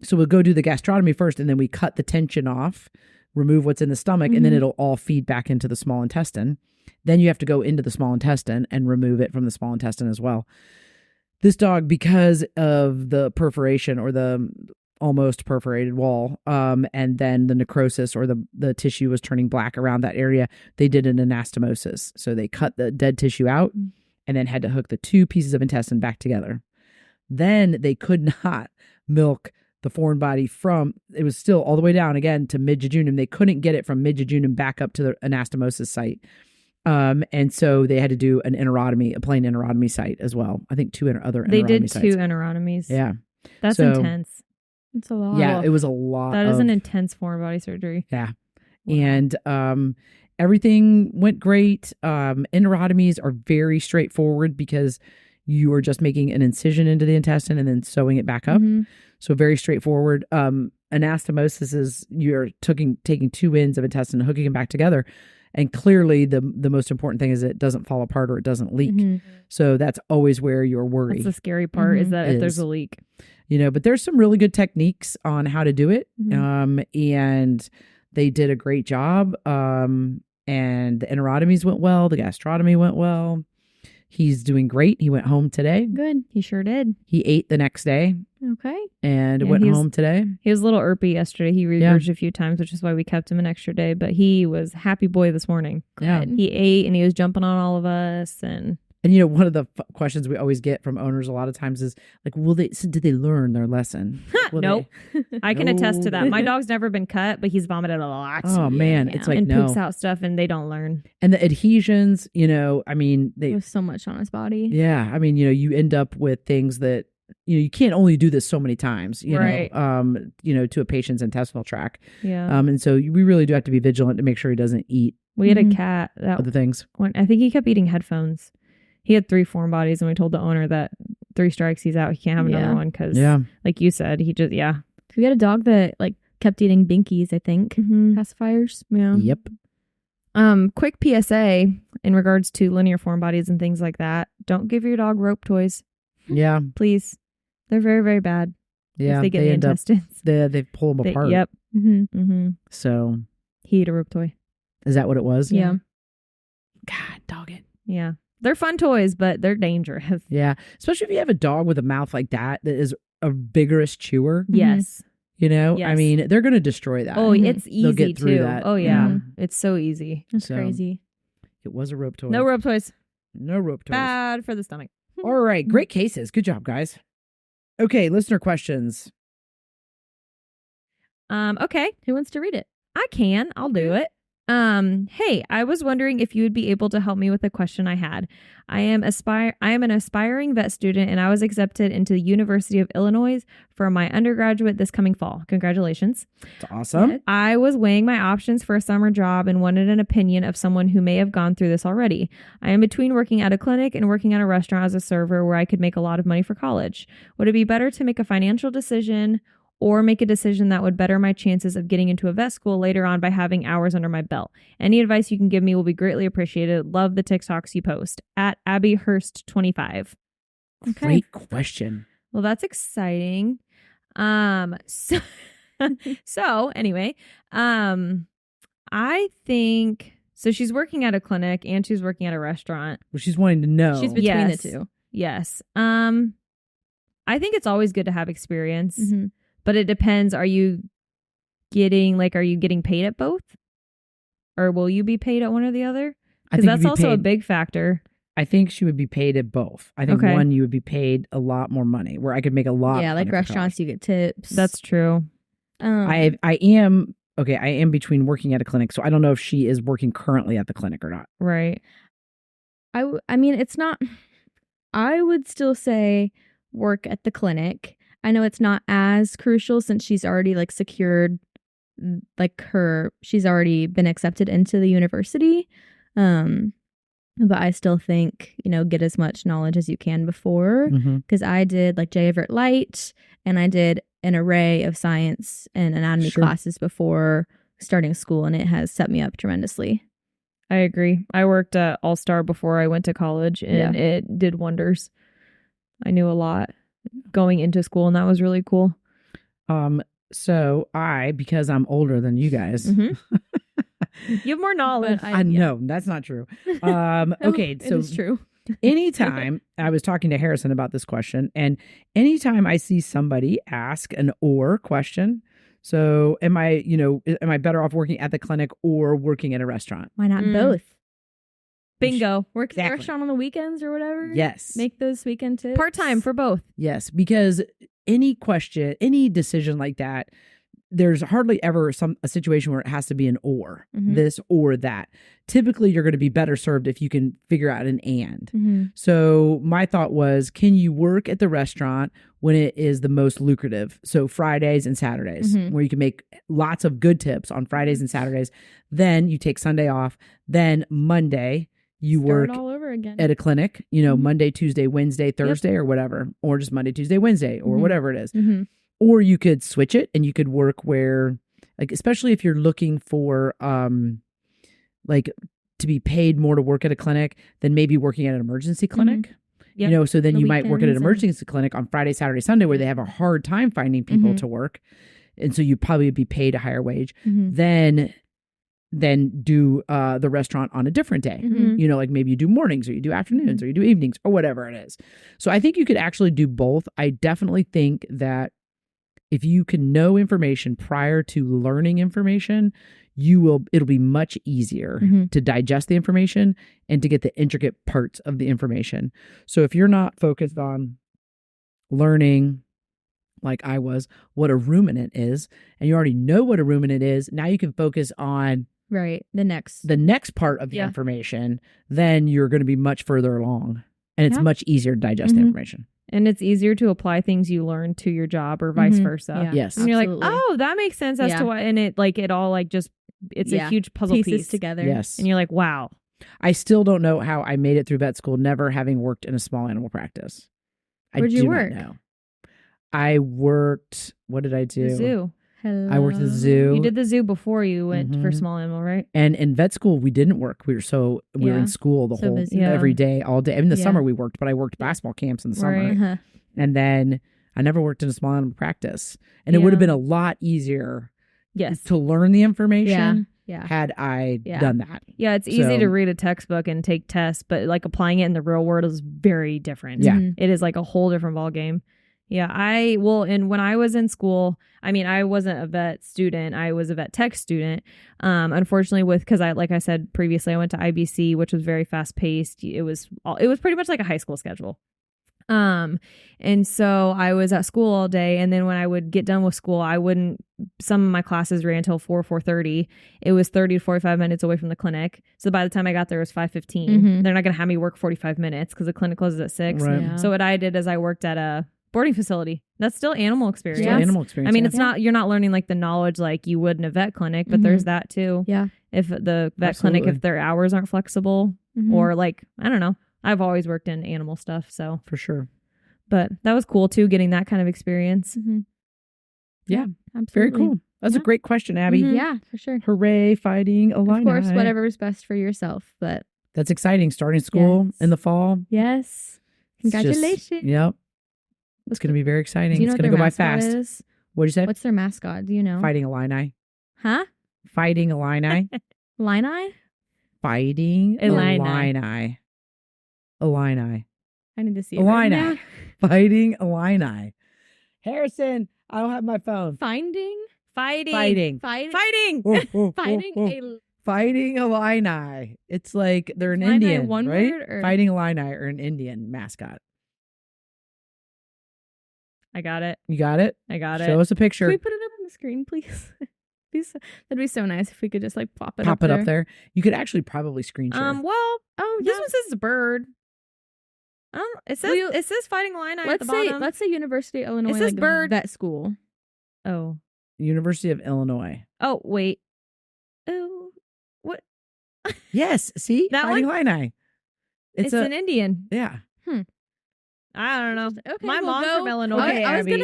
Speaker 1: So we'll go do the gastrotomy first, and then we cut the tension off, remove what's in the stomach, and then it'll all feed back into the small intestine. Then you have to go into the small intestine and remove it from the small intestine as well. This dog, because of the perforation or the almost perforated wall. And then the necrosis or the tissue was turning black around that area. They did an anastomosis. So they cut the dead tissue out and then had to hook the 2 pieces of intestine back together. Then they could not milk the foreign body it was still all the way down again to mid-jejunum. They couldn't get it from mid-jejunum back up to the anastomosis site. And so they had to do an enterotomy, a plain enterotomy site as well. I think 2 other enterotomy
Speaker 3: They did
Speaker 1: sites.
Speaker 3: 2 enterotomies.
Speaker 1: Yeah.
Speaker 3: That's intense.
Speaker 2: It's a lot.
Speaker 1: Yeah, it was a lot.
Speaker 3: That is an intense foreign body surgery.
Speaker 1: Yeah.
Speaker 3: Wow.
Speaker 1: And everything went great. Enterotomies are very straightforward because you are just making an incision into the intestine and then sewing it back up.
Speaker 2: Mm-hmm.
Speaker 1: So very straightforward. Anastomosis is you're taking 2 ends of intestine and hooking them back together. And clearly the most important thing is it doesn't fall apart or it doesn't leak.
Speaker 2: Mm-hmm.
Speaker 1: So that's always where you're worried.
Speaker 3: That's the scary part is that if there's a leak.
Speaker 1: But there's some really good techniques on how to do it.
Speaker 2: Mm-hmm.
Speaker 1: And they did a great job. And the enterotomies went well. The gastrotomy went well. He's doing great. He went home today.
Speaker 2: Good. He sure did.
Speaker 1: He ate the next day.
Speaker 2: Okay.
Speaker 1: And went home today.
Speaker 3: He was a little irpy yesterday. He regurgitated a few times, which is why we kept him an extra day. But he was happy boy this morning.
Speaker 1: Yeah.
Speaker 3: He ate and he was jumping on all of us. And
Speaker 1: one of the questions we always get from owners a lot of times is like, did they learn their lesson?
Speaker 3: Nope. I can attest to that. My dog's never been cut, but he's vomited a lot.
Speaker 1: Oh man. It's like,
Speaker 3: and poops out stuff and they don't learn.
Speaker 1: And the adhesions, there
Speaker 2: was so much on his body.
Speaker 1: Yeah. I mean, you end up with things that, you can't only do this so many times,
Speaker 3: right.
Speaker 1: To a patient's intestinal tract.
Speaker 3: Yeah.
Speaker 1: And so we really do have to be vigilant to make sure he doesn't eat.
Speaker 3: We had a cat
Speaker 1: other things.
Speaker 3: I think he kept eating headphones. He had 3 foreign bodies, and we told the owner that 3 strikes, he's out. He can't have another one because, like you said, he just,
Speaker 2: We had a dog that kept eating binkies, I think. Pacifiers.
Speaker 3: Yeah.
Speaker 1: Yep.
Speaker 3: Quick PSA in regards to linear foreign bodies and things like that. Don't give your dog rope toys.
Speaker 1: Yeah.
Speaker 3: Please. They're very, very bad.
Speaker 1: Yeah.
Speaker 3: They get the intestines.
Speaker 1: They pull them apart.
Speaker 3: Yep.
Speaker 1: So.
Speaker 3: He ate a rope toy.
Speaker 1: Is that what it was?
Speaker 3: Yeah.
Speaker 1: God, dog it.
Speaker 3: Yeah. They're fun toys, but they're dangerous.
Speaker 1: Yeah. Especially if you have a dog with a mouth like that is a vigorous chewer.
Speaker 3: Yes.
Speaker 1: Yes. I mean, they're going to destroy that.
Speaker 3: Oh, it's easy
Speaker 1: get through
Speaker 3: too.
Speaker 1: that.
Speaker 3: Oh, yeah. It's so easy.
Speaker 2: It's crazy.
Speaker 1: It was a rope toy.
Speaker 3: No rope toys.
Speaker 1: No rope toys.
Speaker 3: Bad for the stomach.
Speaker 1: All right. Great cases. Good job, guys. Okay. Listener questions.
Speaker 3: Okay.
Speaker 2: Who wants to read it?
Speaker 3: I can. I'll do it. Hey, I was wondering if you would be able to help me with a question I had. I am an aspiring vet student, and I was accepted into the University of Illinois for my undergraduate this coming fall. Congratulations.
Speaker 1: That's awesome.
Speaker 3: I was weighing my options for a summer job and wanted an opinion of someone who may have gone through this already. I am between working at a clinic and working at a restaurant as a server where I could make a lot of money for college. Would it be better to make a financial decision or make a decision that would better my chances of getting into a vet school later on by having hours under my belt? Any advice you can give me will be greatly appreciated. Love the TikToks you post. At Abby Hurst 25.
Speaker 2: Okay.
Speaker 1: Great question.
Speaker 3: Well, that's exciting. So anyway, I think so. She's working at a clinic and she's working at a restaurant.
Speaker 1: Well, she's wanting to know.
Speaker 2: She's between the two.
Speaker 3: Yes. I think it's always good to have experience. But it depends. Are you getting paid at both? Or will you be paid at one or the other? Because that's also a big factor.
Speaker 1: I think she would be paid at both. I think one, you would be paid a lot more money where I could make a lot.
Speaker 2: Yeah, like restaurants, you get tips.
Speaker 3: That's true.
Speaker 1: I am between working at a clinic. So I don't know if she is working currently at the clinic or not.
Speaker 3: Right.
Speaker 2: I mean, it's not, I would still say work at the clinic. I know it's not as crucial since she's already secured she's already been accepted into the university. But I still think, get as much knowledge as you can before, because I did J. Everett Light and I did an array of science and anatomy classes before starting school, and it has set me up tremendously.
Speaker 3: I agree. I worked at All Star before I went to college, and it did wonders. I knew a lot going into school, and that was really cool.
Speaker 1: So because I'm older than you guys,
Speaker 3: you have more knowledge.
Speaker 1: I know that's not true. Okay, so
Speaker 2: it's true.
Speaker 1: anytime I was talking to Harrison about this question, and anytime I see somebody ask an or question, so am I better off working at the clinic or working at a restaurant?
Speaker 2: Why not both?
Speaker 3: Bingo.
Speaker 2: Work at the restaurant on the weekends or whatever.
Speaker 1: Yes.
Speaker 2: Make those weekend tips.
Speaker 3: Part-time for both.
Speaker 1: Yes, because any decision like that, there's hardly ever a situation where it has to be an or, this or that. Typically, you're going to be better served if you can figure out an and. So my thought was, can you work at the restaurant when it is the most lucrative? So Fridays and Saturdays, where you can make lots of good tips on Fridays and Saturdays. Then you take Sunday off. Then Monday, you work
Speaker 2: all over again
Speaker 1: at a clinic, Monday, Tuesday, Wednesday, Thursday, or whatever, or just Monday, Tuesday, Wednesday, or whatever it is. Or you could switch it and you could work where, like, especially if you're looking for, like, to be paid more to work at a clinic than maybe working at an emergency clinic. So then you might work at an emergency clinic on Friday, Saturday, Sunday, where they have a hard time finding people to work. And so you probably would be paid a higher wage. Then do the restaurant on a different day. Like maybe you do mornings or you do afternoons or you do evenings or whatever it is. So I think you could actually do both. I definitely think that if you can know information prior to learning information, it'll be much easier to digest the information and to get the intricate parts of the information. So if you're not focused on learning, like I was, what a ruminant is, and you already know what a ruminant is, now you can focus on
Speaker 2: the
Speaker 1: next part of the information, then you're going to be much further along. And it's much easier to digest the information.
Speaker 3: And it's easier to apply things you learn to your job or vice versa.
Speaker 2: Yeah.
Speaker 1: Yes.
Speaker 3: And you're like, oh, that makes sense as to why. And it all like just, it's a huge puzzle piece
Speaker 2: together.
Speaker 1: Yes.
Speaker 3: And you're like, wow.
Speaker 1: I still don't know how I made it through vet school, never having worked in a small animal practice.
Speaker 2: Where'd you work?
Speaker 1: Not know. I worked, what did I do?
Speaker 3: The zoo.
Speaker 2: Hello.
Speaker 1: I worked at the zoo.
Speaker 3: You did the zoo before you went for small animal, right?
Speaker 1: And in vet school, we didn't work. We were in school the whole every day, all day. In the summer we worked, but I worked basketball camps in the summer.
Speaker 3: Right.
Speaker 1: And then I never worked in a small animal practice. And it would have been a lot easier to learn the information had I done that.
Speaker 3: Yeah, it's easy to read a textbook and take tests, but like applying it in the real world is very different.
Speaker 1: Yeah.
Speaker 3: It is like a whole different ballgame. Yeah, and when I was in school, I mean, I wasn't a vet student. I was a vet tech student. Unfortunately, because like I said previously, I went to IBC, which was very fast paced. It was pretty much like a high school schedule. And so I was at school all day. And then when I would get done with school, some of my classes ran until 4:30. It was 30 to 45 minutes away from the clinic. So by the time I got there, it was 5:15. They're not going to have me work 45 minutes because the clinic closes at 6.
Speaker 1: Right.
Speaker 2: Yeah.
Speaker 3: So what I did is I worked at a boarding facility. That's still animal experience.
Speaker 1: Still animal experience.
Speaker 3: I mean, it's not, you're not learning like the knowledge like you would in a vet clinic, but there's that too.
Speaker 2: Yeah.
Speaker 3: If the vet clinic, if their hours aren't flexible or like, I don't know. I've always worked in animal stuff, so.
Speaker 1: For sure.
Speaker 3: But that was cool too, getting that kind of experience.
Speaker 1: Yeah.
Speaker 2: Absolutely.
Speaker 1: Very cool. That's a great question, Abby.
Speaker 2: Yeah, for sure.
Speaker 1: Hooray, fighting Illini.
Speaker 2: Of course, whatever is best for yourself, but.
Speaker 1: That's exciting. Starting school in the fall.
Speaker 2: Yes. Congratulations.
Speaker 1: Yep. It's going to be very exciting.
Speaker 2: Do you know
Speaker 1: It's going to go by fast.
Speaker 2: Is?
Speaker 1: What'd you say?
Speaker 2: What's their mascot? Do you know?
Speaker 1: Fighting Illini.
Speaker 2: Huh?
Speaker 1: Fighting Illini.
Speaker 2: Illini?
Speaker 1: Fighting Illini. Illini.
Speaker 2: I need to see
Speaker 1: Illini.
Speaker 2: it.
Speaker 1: Fighting Illini. Harrison, I don't have my phone.
Speaker 2: Fighting
Speaker 1: Fighting Illini. It's like they're an
Speaker 2: Illini
Speaker 1: Indian,
Speaker 2: one
Speaker 1: right?
Speaker 2: word, or?
Speaker 1: Fighting Illini are an Indian mascot.
Speaker 3: I got it.
Speaker 1: You got it?
Speaker 3: I got it.
Speaker 1: Show us a picture.
Speaker 2: Can we put it up on the screen, please? That'd be so nice if we could just like pop it
Speaker 1: up there. You could actually probably screen share.
Speaker 3: This one says bird. It says Fighting Illini at the bottom.
Speaker 2: Let's say University of Illinois.
Speaker 3: It says
Speaker 2: like
Speaker 3: bird.
Speaker 2: Vet school.
Speaker 3: Oh.
Speaker 1: University of Illinois.
Speaker 3: Oh, wait. Oh, what?
Speaker 1: Yes. See?
Speaker 3: That
Speaker 1: Fighting
Speaker 3: one?
Speaker 1: Illini.
Speaker 3: It's an Indian.
Speaker 1: Yeah.
Speaker 3: I don't know.
Speaker 2: Okay,
Speaker 3: My mom's from Illinois.
Speaker 1: Okay,
Speaker 2: I was
Speaker 1: Abby,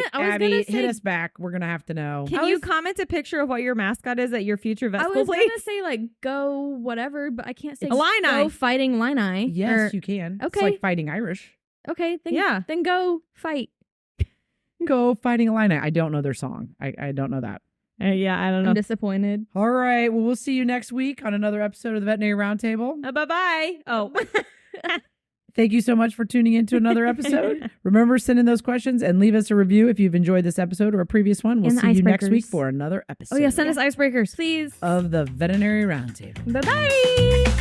Speaker 2: gonna say,
Speaker 1: hit us back. We're going to have to know.
Speaker 3: Can you comment a picture of what your mascot is at your future vet school, please?
Speaker 2: I was going to say like go whatever, but I can't say
Speaker 3: Illini.
Speaker 2: Go Fighting Illini.
Speaker 1: Yes, you can.
Speaker 2: Okay.
Speaker 1: It's like Fighting Irish.
Speaker 2: Okay. Then go fight.
Speaker 1: Go Fighting Illini. I don't know their song. I don't know that.
Speaker 3: Yeah, I don't know.
Speaker 2: I'm disappointed.
Speaker 1: All right. Well, we'll see you next week on another episode of the Veterinary Roundtable.
Speaker 3: Bye-bye. Oh.
Speaker 1: Thank you so much for tuning in to another episode. Remember, send in those questions and leave us a review if you've enjoyed this episode or a previous one. We'll see you next week for another episode.
Speaker 3: Oh, yeah. Send us icebreakers, please.
Speaker 1: Of the Veterinary Roundtable.
Speaker 3: Bye-bye.